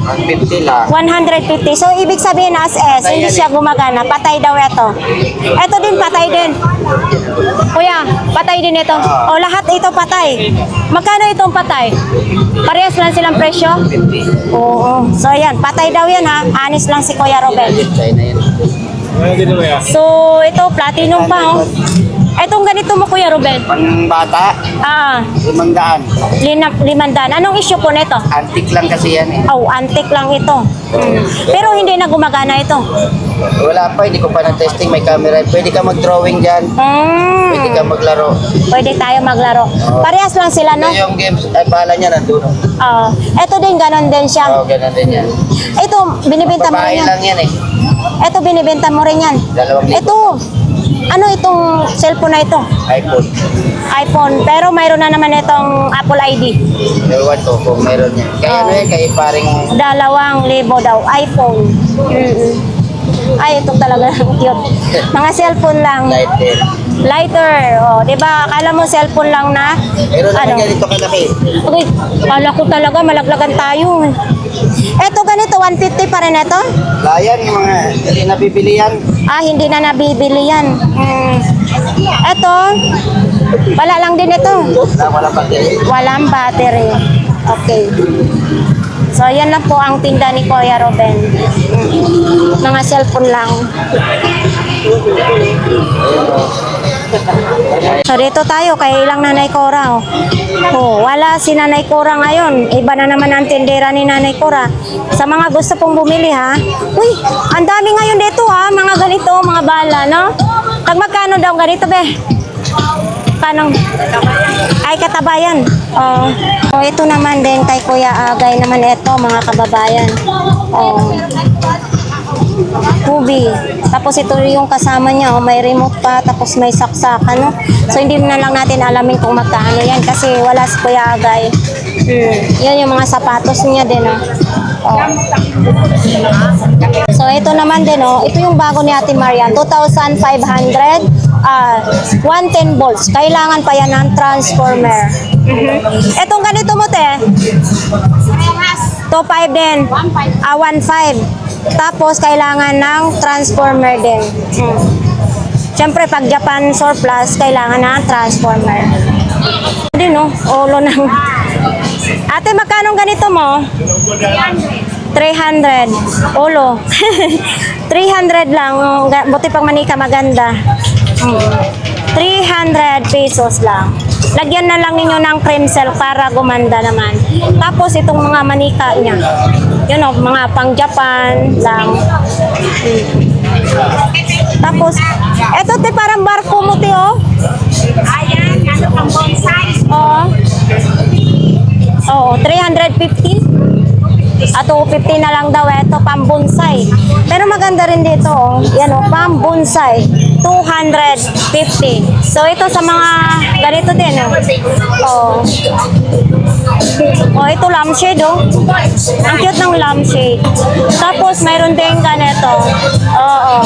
150 lang. 150. So, ibig sabihin as S, hindi siya gumagana. Patay daw ito. Ito din, patay din. Kuya, patay din ito. O, lahat ito patay. Magkano itong patay? Parehas lang silang presyo? Oo. So, yan. Patay daw yan, ha? Honest lang si Kuya Robert. So, ito, platinum pa, oh. Itong ganito mo, Kuya Ruben? Pang bata, 500. 500. Anong issue po nito? Antique lang kasi yan eh. Oh, antique lang ito. Pero hindi na gumagana ito. Wala pa, hindi ko pa na-testing. May camera. Pwede ka mag-drawing dyan. Pwede ka maglaro. Pwede tayo maglaro. Parehas lang sila, no? Ito yung games, ay bahala niya nandun. Ito din, ganon din siya. Oo, ganun din yan. Ito, binibenta mo Babae rin yan. lang yan eh. Ito, binibenta mo rin yan. 2,000. Ito, ano itong cellphone na ito? iPhone. iPhone. Pero mayroon na naman itong Apple ID. Ewan ko kung meron yan. Kaya ano yan, kaya paring 2,000 daw. iPhone. Ay, ito talaga cute. Mga cellphone lang. lighter. Lighter. O, di ba? Akala mo cellphone lang na? Meron naman ganito kalaki. Okay. Akala ko talaga malaglagan tayo. Ito ganito, 150 pa rin ito? Layan, yung mga hindi nabibili yan. Hindi na nabibili yan. Ito, wala lang din ito. Wala pa din. Walang battery. Okay. So, yan lang po ang tinda ni Kuya Ruben. Mga cellphone lang. So, dito tayo kay ilang Nanay Cora. Wala si Nanay Cora ngayon. Iba na naman ang tindera ni Nanay Cora. Sa mga gusto pong bumili, ha? Uy, ang dami ngayon dito, ha? Mga ganito, mga bala, no? Magkano daw ganito, be? Kanong ay katabayan. Ito naman din kay Kuya Agay naman ito mga kababayan. Tubi. Tapos ito yung kasama niya, may remote pa, tapos may saksakan, no? So hindi na lang natin alamin kung magkano yan kasi wala si Kuya Agay. Yan yung mga sapatos niya din, no? So ito naman din, no? Ito yung bago ni Ate Marian, 2,500. 110 volts. Kailangan pa yan ng transformer. Etong ganito mo, te? 2.5 din. 1.5. Tapos, kailangan ng transformer din. Siyempre, pag Japan surplus, kailangan ng transformer. Hindi, no? Ulo ng... Ate, magkano ganito mo? 300. Ulo. 300 lang. Buti pang manika maganda. 300 pesos lang. Lagyan na lang ninyo ng cream silk para gumanda naman. Tapos itong mga manika niya. Yun o, mga pang Japan lang. Tapos, eto te parang barko mo te oh. Ayan, ano pang bonsai. Oo. Oo, 315. At 250 na lang daw ito, pambonsai. Pero maganda rin dito, oh. Yan oh, pambonsai. 250. So ito sa mga ganito din, oh. Oh. Oh, ito lampshade, oh. Ang cute ng lampshade. Tapos mayroon din ganito. Oo.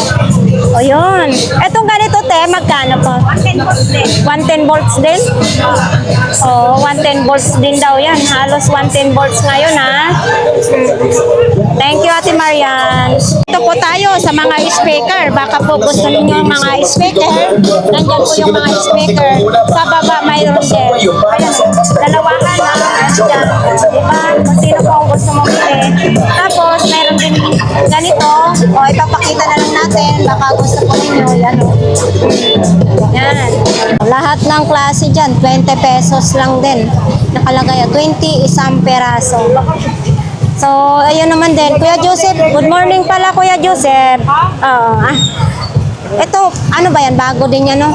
Oh, yun. Etong ganito, te, magkano po? 110 volts din. Oh, 110 volts din daw yan. Halos 110 volts ngayon, ha? Thank you, Ate Marian. Ito po tayo sa mga speaker. Baka po gusto ninyo yung mga speaker. Nandyan po yung mga speaker. Sa baba mayroon din. Ayan, dalawahan na. Diyan. Diba? Kung sino po ang gusto mong bili. Tapos, mayroon din ganito. O, ipapakita na lang natin. Baka gusto po ninyo. Yan, o. Yan. Lahat ng klase dyan, 20 pesos lang din. Nakalagay, 20 isang peraso. So, ayun naman din. Kuya Joseph, good morning pala, Kuya Joseph. Ito, ano ba yan? Bago din yan, no?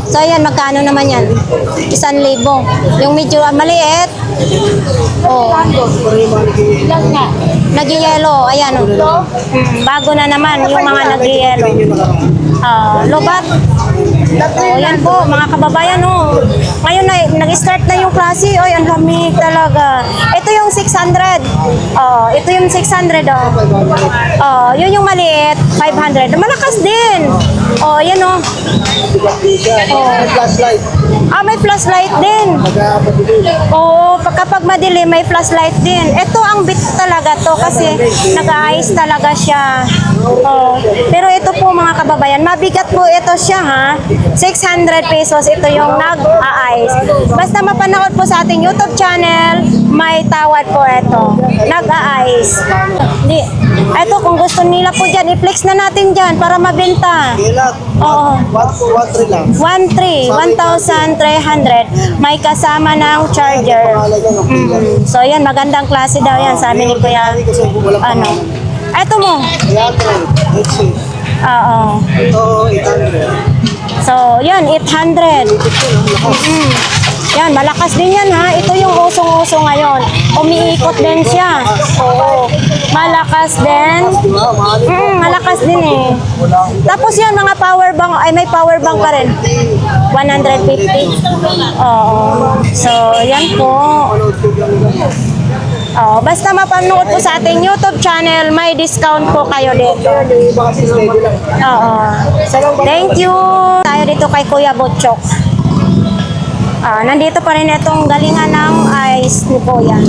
So, ayan, magkano naman yan? 1,000. Yung medyo maliit. Oh. Nag-yellow. Ayan, oh. Bago na naman yung mga nag-yellow. Lobat. Oh, yan po, mga kababayan, oh. Ngayon na, nag-start na yung klase. Oy, ang lamig talaga. Ito yung 600. Ito yung 600, oh. Yun yung maliit, 500. Malakas din. Yan, oh. May flashlight din. Kapag madilim, may flashlight din. Ito ang bit talaga to kasi nag-ice talaga siya. Pero ito po mga kababayan, mabigat po ito siya, ha. 600 pesos ito yung nag-ice. Basta mapanood po sa ating YouTube channel, may tawad po ito. Nag-ice. Ito kung gusto nila po dyan, i-flex na natin dyan para mabenta. Oo. 1,300. May kasama ng charger. So yan, magandang klase daw yan. Sabi ni Kuya, ano. Ito mo. Oo. So, yan, 800. Yan, malakas din yan, ha. Ito yung usong-uso ngayon. Umiikot din siya. Oo. Malakas din. Malakas din eh. Tapos yan, mga power bank, ay may power bank ka rin. 150. Oo. So, yan po. Basta mapanood po sa ating YouTube channel, may discount po kayo dito. Oo. Thank you. Tayo dito kay Kuya Butchok. Nandito pa rin itong galingan ng ice ni Kuya.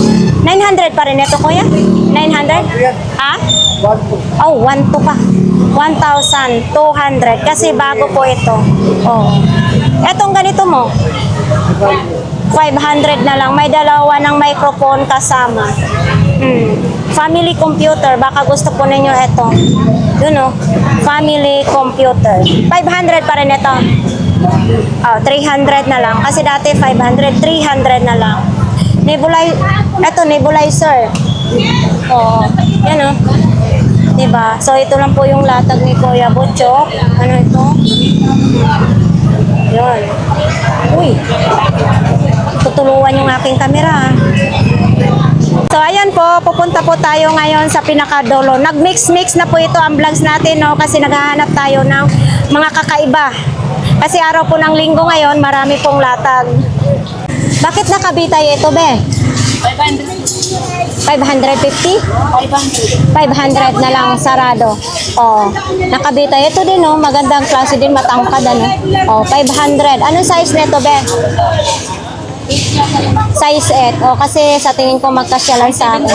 900 pa rin ito, Kuya? 900? Ha? 1,200 pa. 1,200. Kasi bago po ito. Etong ganito mo? 500 na lang. May dalawa ng microphone kasama. Family computer. Baka gusto po ninyo ito. Yun o. Family computer. 500 pa rin ito. 300 na lang. Kasi dati 500. 300 na lang. Nebulizer. Yan o. Diba? So, ito lang po yung latag ni Kuya Butchok. Ano ito? Yun. Uy. Tutulungan yung aking camera. So, ayan po. Pupunta po tayo ngayon sa pinakadulo. Nag-mix-mix na po ito ang vlogs natin, no? Kasi naghahanap tayo ng mga kakaiba. Kasi araw po ng linggo ngayon, marami pong latag. Bakit nakabitay ito, be? 550? 500 na lang, sarado. Nakabitay. Ito din, no? Magandang klase din, matangkad, ano? 500. Anong size nito, be? Size 8. Kasi sa tingin ko magkasya lang sa akin.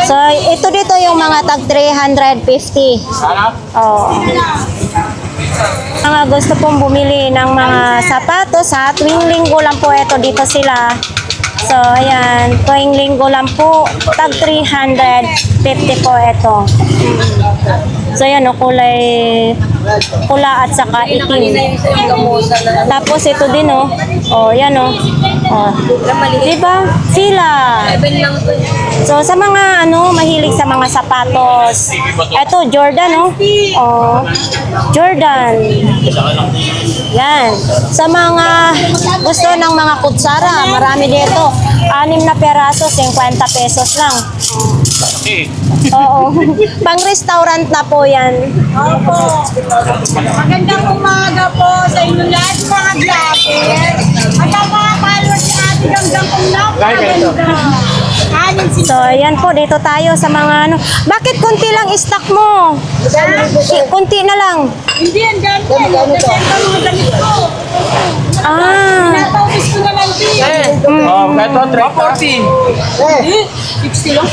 So, ito dito yung mga tag 350. Mga gusto pong bumili ng mga sapatos, ha? Tuwing linggo lang po ito dito sila. So, ayan. Tuwing linggo lang po. Tag 350 po ito. So, ayan, kulay Pula at saka itim. Tapos ito din oh. Oh, yan oh. Oh. Diba? Sila. So sa mga ano, mahilig sa mga sapatos. Ito Jordan oh. Oh. Jordan. Yan. Sa mga gusto ng mga kutsara, marami dito. 6 na peraso, 50 pesos lang. Oo. Pang restaurant na po yan. Magandang umaga po sa inyo lahat mga vlogger. At ang mga followers ni Ate Ganggang kong napakaganda. So, ayan po, dito tayo sa mga ano. Bakit konti lang stock mo? Konti na lang. Hindi yan dyan. Kasi ang mga damit ko. Ah. Pinatawis ko na lang din. Ito, 60 lang.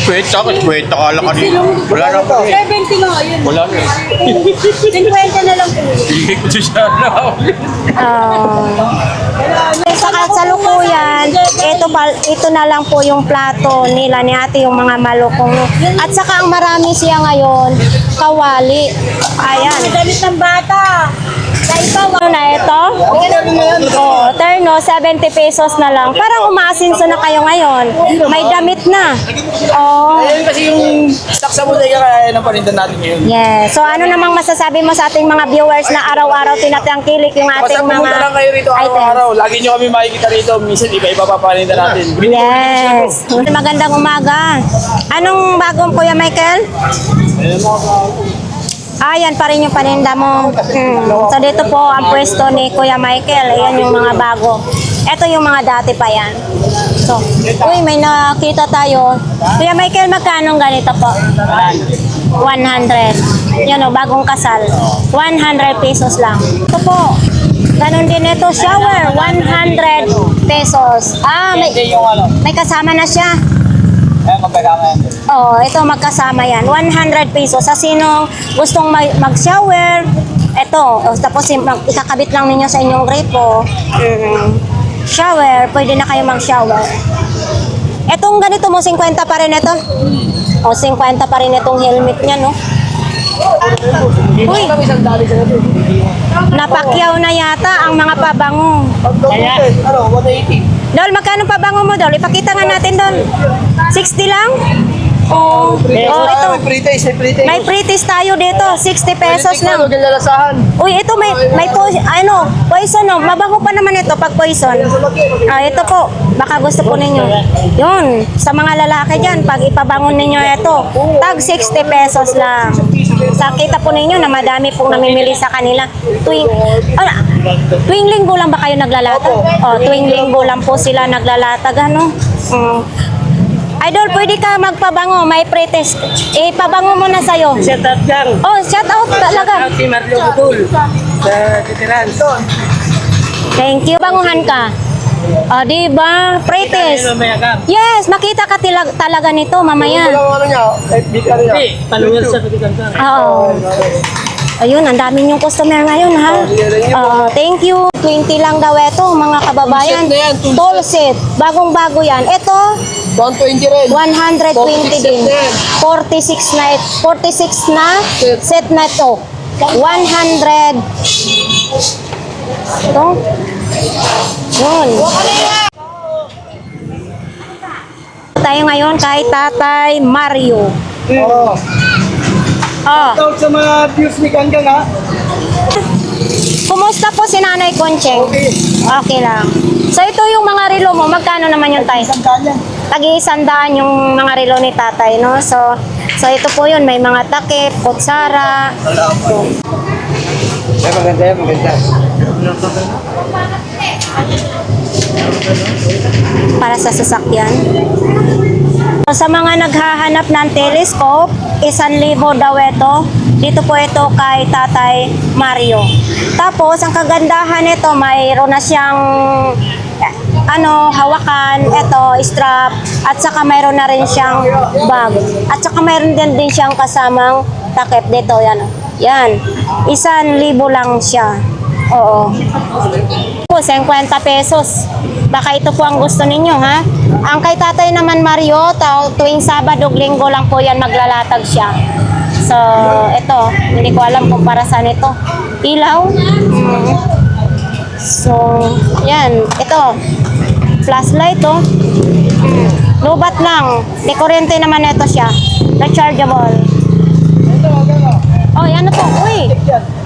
Kwenta ka lang kanina. Wala na po. 70 nga yun. Wala na. 50 na lang po. Hindi ko siya na. Sa kasalukuyan, ito na lang po yung plato nila ni ate, yung mga malukong. At saka ang marami siya ngayon, kawali. Ayan. Damit ng bata. Sa ikaw, ano na ito? Oh, terno, 70 pesos na lang. Parang umaasinso na kayo ngayon. May damit na. Oh. Ayun kasi yung stock sa bodega kaya ng panindan natin ngayon. Yes. So ano namang masasabi mo sa ating mga viewers na araw-araw tinatangkilik yung Basta ating pumunta lang kayo rito mga araw-araw. items? Lagi nyo kami makikita rito. Minsan iba-iba pa panindan natin. Yes. Magandang umaga. Anong bagong Kuya Michael? Ayan pa rin yung paninda mo. So dito po ang pwesto ni Kuya Michael. Ayan yung mga bago. Ito yung mga dati pa yan. So, uy, may nakita tayo. Kuya Michael, magkano ganito po? 100. Yan o, bagong kasal. 100 pesos lang. Ito po. Ganon din ito, shower. 100 pesos. Ah, may kasama na siya. Oh, ito magkasama yan. 100 pesos. Sa sinong gustong mag-shower, ito. Tapos ikakabit lang ninyo sa inyong gripo. Shower, pwede na kayo mag-shower. Etong ganito mo, 50 pa rin ito. O, 50 pa rin itong helmet niya, no? Uy, napakyaw na yata ang mga pabango. Dol, magkano pabango mo, Dol? Ipakita nga natin, Dol. 60 lang? Oh, ito. May pre-taste tayo dito. 60 pesos lang. Uy, ito may poison, no? Mabango pa naman ito pag poison. Ah, ito po. Baka gusto po ninyo. Yun, sa mga lalaki dyan, pag ipabangon ninyo ito, tag 60 pesos lang. Sakita po ninyo na madami pong namimili sa kanila. Tuwing linggo lang ba kayo naglalatag? Oh, tuwing linggo lang po sila naglalatag, ano? Idol, pwede ka magpabango, may pretest. Ipabango mo na sa'yo. Shout out lang. Oh, shout out talaga. Si Mario Budul. Sa Titiran. Thank you. Banguhan ka. O, diba? Pretest. Yes, makita ka talaga nito mamaya. Paluwal sa Titiran. Oo. Ayun, ang dami yung customer ngayon, ha? Thank you. 20 lang daw ito, mga kababayan. Tall set. Bagong-bago yan. Ito, 120 rin. 120 din. 46 na set na ito. 100. Ito. Yun. Tayo ngayon kay Tatay Mario. Oh. Shout out sa mga views ni Ganggang ha. Kumusta po si Nanay Concheng? Okay lang. So ito yung mga relo mo, magkano naman yung tayo? Tagi-100 yung mga relo ni tatay, no? So ito po yun, may mga takip, kutsara. Maganda. Para sa sasakyan. So, sa mga naghahanap ng telescope, 1,000 daw ito. Dito po ito kay Tatay Mario. Tapos, ang kagandahan nito, mayroon na siyang hawakan, ito, strap, at saka mayroon na rin siyang bag. At saka mayroon din siyang kasamang takip dito, yan. Yan, 1,000 lang siya. Oo. 50 pesos. Baka ito po ang gusto ninyo, ha? Ang kay Tatay naman Mario, tuwing Sabado, Linggo lang po yan maglalatag siya. So, ito, hindi ko alam kung para saan ito. Ilaw. So, yan. Ito, flashlight, oh. Lubat lang. Di kuryente naman ito siya. Rechargeable. Oh, ano to? Uy!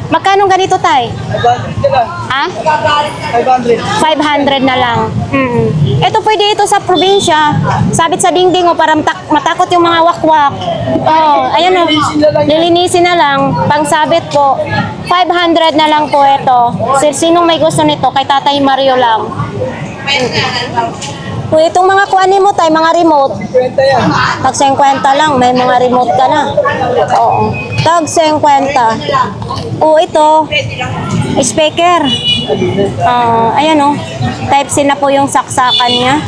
Magkano ganito, tay? 500 lang. Ha? 500. 500 na lang. Ito pwede ito sa probinsya. Sabit sa dingding o para matakot yung mga wakwak. Oh, ayan o. Lilinisin na lang. Pangsabit po. 500 na lang po ito. Sinong may gusto nito? Kay Tatay Mario lang. Kung itong mga kuanin mo tayo, mga remote. 50 yan. Tag 50 lang, may mga remote ka na. Oo. Tag 50. O ito, speaker. Ayan o. Type C na po yung saksakan niya.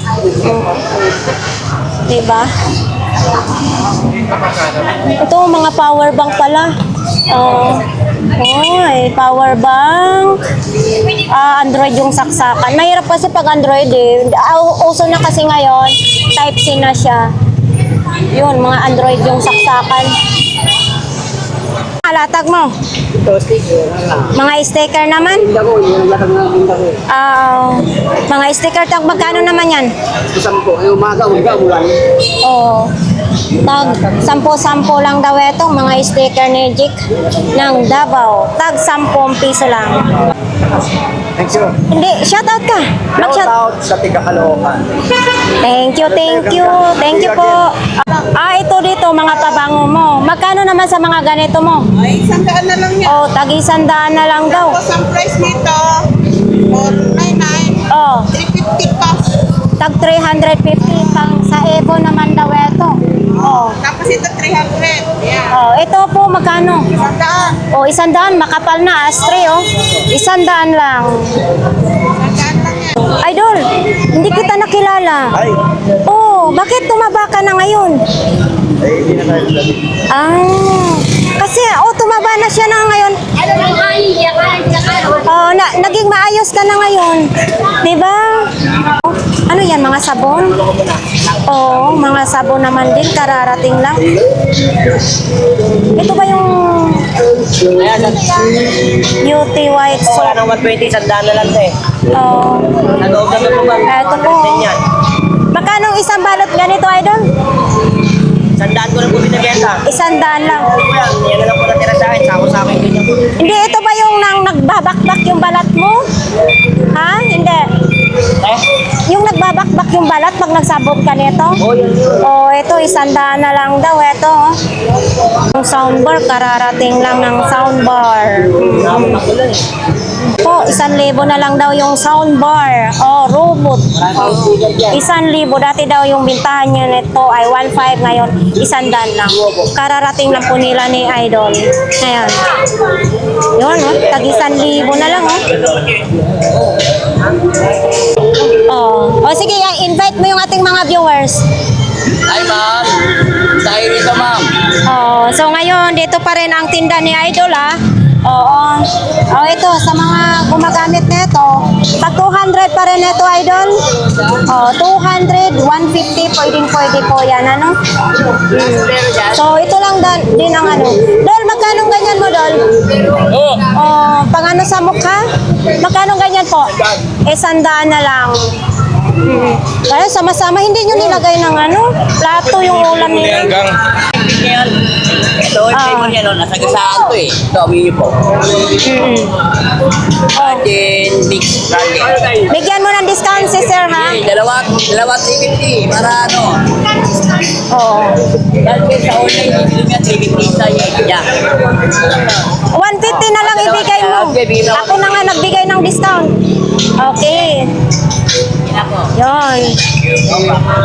Diba? Ito, mga power bank pala. Power bank. Android yung saksakan. Mahirap kasi pag Android eh. Uso na kasi ngayon, Type C na siya. Yun, mga Android yung saksakan. Alatag mo. Mga sticker naman. Mga sticker tag magkano naman yan? Oo. Tag 10 lang daw itong mga sticker ni Jik ng Davao. Tag 10 piso lang. Thank you. Hindi, shoutout ka. Mag-shout. Out sa Tiga-Caloocan. Thank you, thank you. Thank you po. Ito dito, mga pabango mo. Magkano naman sa mga ganito mo? Ay, 100 na lang yan. Oh, tag 100 na lang daw. Tapos ang price nito, 499, Oh, 350 pa. tag 350 pang sa Evo naman daw ito. Oh. Tapos ito 300. Yan. Oh, ito po magkano? 100. Oh, 100 makapal na ashtray oh. 100 lang. 100 lang yan. Idol, hindi kita nakilala. Ay, Oh, bakit tumaba ka na ngayon? hindi na tayo dali. Kasi tumaba na siya na ngayon. Oh, naging maayos ka na ngayon. 'Di ba? Ano yan, mga sabon? Oo, mga sabon naman din, kararating lang. Ito ba yung Beauty White Wala Soap? nang 120, sandaan na lang eh. Oo. Nag-off na po ba? Ito po. Magkano isang balot ganito, Idol? Sandaan ko lang po binibenta. 100 lang. Yan na lang po natira sa akin. Sako sa akin din. Hindi, ito ba yung nang nagbabakbak yung balat mo? Ha? Hindi. Yung nagbabakbak yung balat pag nagsabot ka nito? Oh, ito, 100 na lang daw. Ito, oh. Yung soundbar, kararating lang ng soundbar. Po, 1,000 na lang daw yung soundbar. Oh, robot. 1,000. Dati daw yung bintahan niya nito ay 1,500 ngayon. 100 lang. Kararating lang po nila ni Idol. Ayan. Yun, oh. Tag 1,000 na lang, oh. Oh, sige, invite mo yung ating mga viewers. Hi ma'am. Tayo rito ma'am. Oh, so ngayon dito pa rin ang tinda ni Idol ah. Oo. Oh, ito sa mga gumagamit nito, tag 200 pa rin ito, Idol. Oh, 200, 150 pwede po 'yan ano. So ito lang din ang ano. Dol, magkano ganyan mo, Dol? Oh, pang ano sa mukha? Magkano ganyan po? 100 na lang. Kaya sama-sama, hindi nyo nilagay ng ano, plato yung ulam nila. Ngayon, ito, table niya no, nasa gasaan to eh. Ito, amin niyo po. Then, mix brandy. Bigyan mo ng discount si sir, ha? Okay, dalawa 350 para ano. Oo. Dahil kayo sa online, bibili nga 350 sa iya. 150 na lang ibigay mo. Ako na nga nagbigay ng discount. Okay. Yon.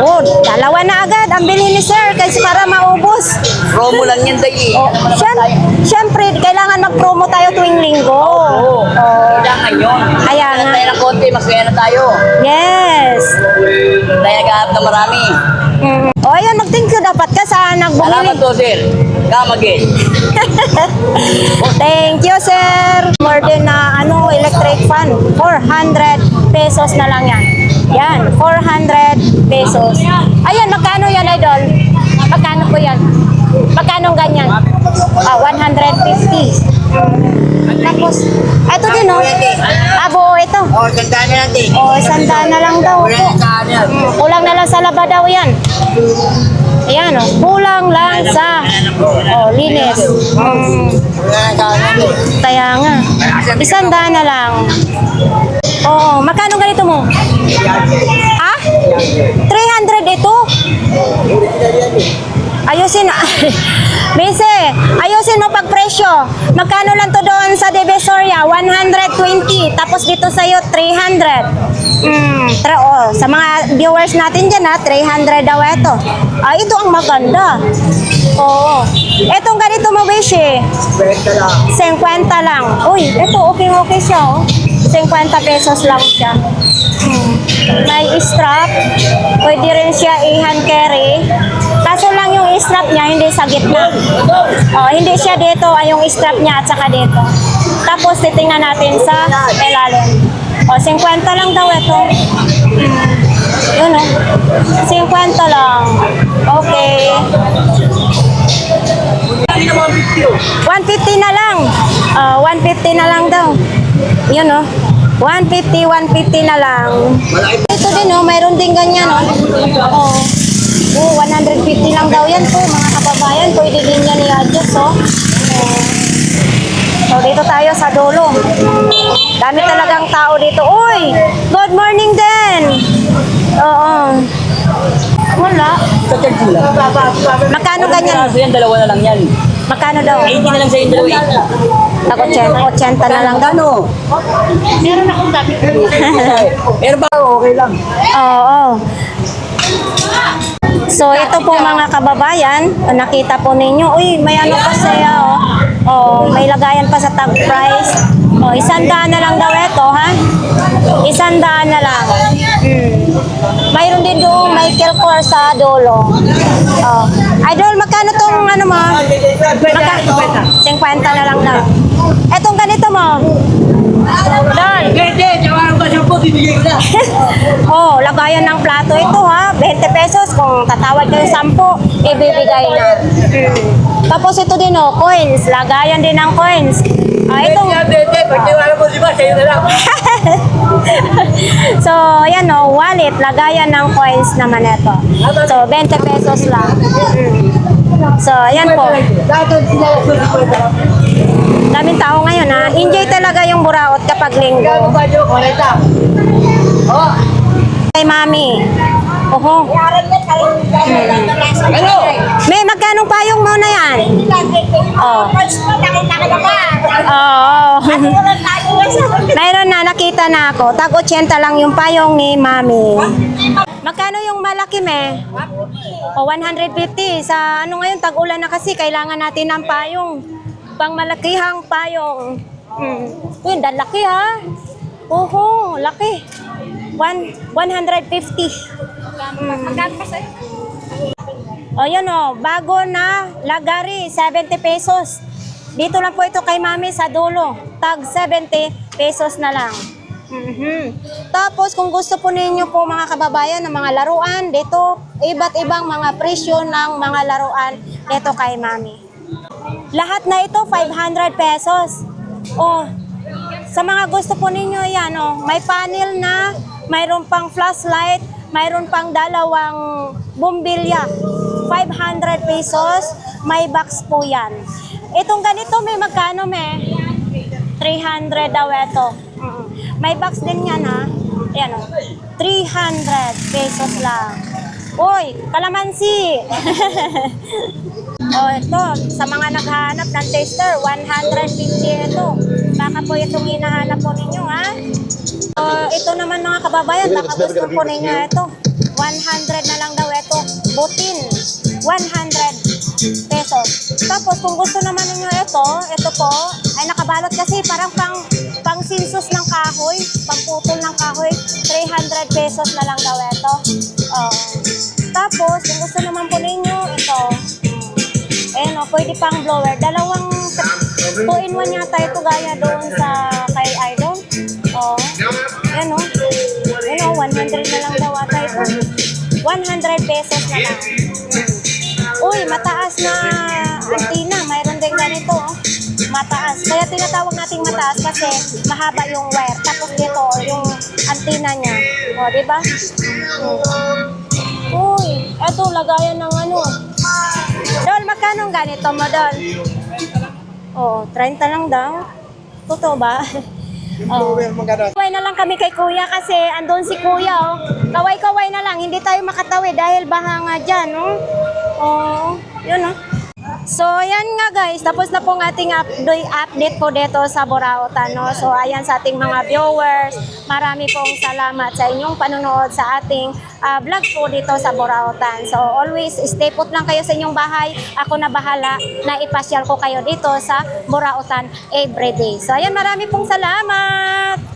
Oh, dalawa na agad ang bilhin ni sir kasi para maubos. Promo lang yan, Day. Oh, syempre, kailangan mag-promo tayo tuwing linggo. Oo. Kailangan yun. Kaya nga. tayo ng konti, masaya na tayo. Yes. Tayo nag-aap na marami. O ayan, mag-thank you dapat ka sa Salamat nagbumili. to, sir. Come again. Thank you, sir. More than na electric fan. 400 pesos na lang yan. Yan, 400 pesos. Ayan, magkano yan, Idol? Magkano po yan? Magkano ganyan? 150. Tapos, ito din, oh. Buo ito. Oh, ganda na natin. Oh, 100 na lang daw po. Kulang na lang sa laba daw yan. Ayan, oh. Kulang lang sa linis. Kaya nga. 100 na lang. Oo, magkano ganito mo? Ha? 300 ito? Ayusin. Bese, ayusin mo pag presyo. Magkano lang to doon sa Divisoria? 120. Tapos dito sa'yo, 300. Sa mga viewers natin dyan, 300 daw ito. Ito ang maganda. Oo. Itong ganito mo, Beshi. 50 lang. Uy, ito okay siya, oh. 50 pesos lang siya. May strap. Pwede rin siya i-hand carry. Kaso lang yung strap niya hindi sa gitna. Hindi siya dito, yung strap niya at saka dito. Tapos titingnan natin sa ilalim. 50 lang daw ito. Yun, 50 lang. Okay. 150 na lang. 150 na lang daw. Yun, 150 na lang. Ito din, mayroon din ganyan, 150 lang daw yan po, mga kababayan. Pwede din yan i-adjust, So, dito tayo sa dulo. Dami talagang tao dito. Uy! Good morning din! Oo. Wala. Magkano ganyan? Yan, dalawa na lang yan. Magkano daw? 80 na lang sa yung dalawa. Ako, 80 na lang daw. Ano? Meron akong dati. Pero ba okay lang? Oo. So, ito po mga kababayan, nakita po ninyo, uy, may ano pa siya, may lagayan pa sa tag price. 100 na lang daw ito, ha? 100 na lang. Mayroon din doon, Michael Kors sa dulo. Idol, magkano tong ano mo? 50 na lang daw. Etong ganito mo? Dan. Lagayan ng plato ito, ha? 20 pesos. Kung tatawad kayo 10, ibibigay na. Tapos ito din, coins. Lagayan din ng coins. Itong... So, ayan, wallet. Lagayan ng coins naman ito. So, 20 pesos lang. So, ayan po. Daming tao ngayon, ha? Enjoy talaga yung Buraot kapag linggo. Kay Mami. Oho. May magkanong payong mo na yan? Mayroon na, nakita na ako. Tag 80 lang yung payong ni Mami. Magkano yung malaki, me? 150. Sa ano ngayon, tag-ulan na kasi. Kailangan natin ng payong. Pang malakihang payong. Uy, laki, ha? Oho, laki. 150. Yan, bago na lagari, 70 pesos. Dito lang po ito kay Mami sa dulo. Tag 70 pesos na lang. Tapos kung gusto po ninyo po mga kababayan ng mga laruan, dito iba't ibang mga presyo ng mga laruan dito kay Mami. Lahat na ito 500 pesos. Sa mga gusto po ninyo yan, may panel na, mayroon pang flashlight, mayroon pang dalawang bumbilya. 500 pesos, may box po yan. Itong ganito, may magkano, me? 300 daw ito. May box din yan, ha? Ayan, 300 pesos lang. Uy, kalamansi! Ito, sa mga naghahanap ng tester, 150 ito. Baka po itong hinahanap po ninyo, ha? Ito naman mga kababayan, baka gusto po ninyo ito. 100 na lang daw ito. Butin, 100 pesos. Tapos kung gusto naman ninyo ito po, ay nakabalot kasi parang pang sinsus ng kahoy, pangputol ng kahoy, 300 pesos na lang daw ito. Tapos kung gusto naman po ninyo ito, pwede pang blower. Dalawang 2-in-1 yata ito gaya doon sa kay Idol. Ayan, 100 na lang daw ata ito. 100 pesos na lang. Uy, mataas na antina. Mayroon din mataas. Kaya tinatawag nating mataas kasi mahaba yung wire. Tapos dito, yung antenna niya. O, di ba? Uy, eto, lagayan ng ano. Dol, magkano ang ganito mo, Dol? Oo, 30 lang daw. Totoo ba? Oh. Kaway na lang kami kay Kuya kasi andun si Kuya, oh. Kaway-kaway na lang, hindi tayo makatawid dahil baha nga dyan, oh. Oh, yun, oh. So, ayan nga guys, tapos na pong ating update po dito sa Burautan, no? So, ayan sa ating mga viewers, marami pong salamat sa inyong panonood sa ating vlog po dito sa Burautan. So, always stay put lang kayo sa inyong bahay. Ako na bahala na ipasyal ko kayo dito sa Burautan everyday. So, ayan, marami pong salamat!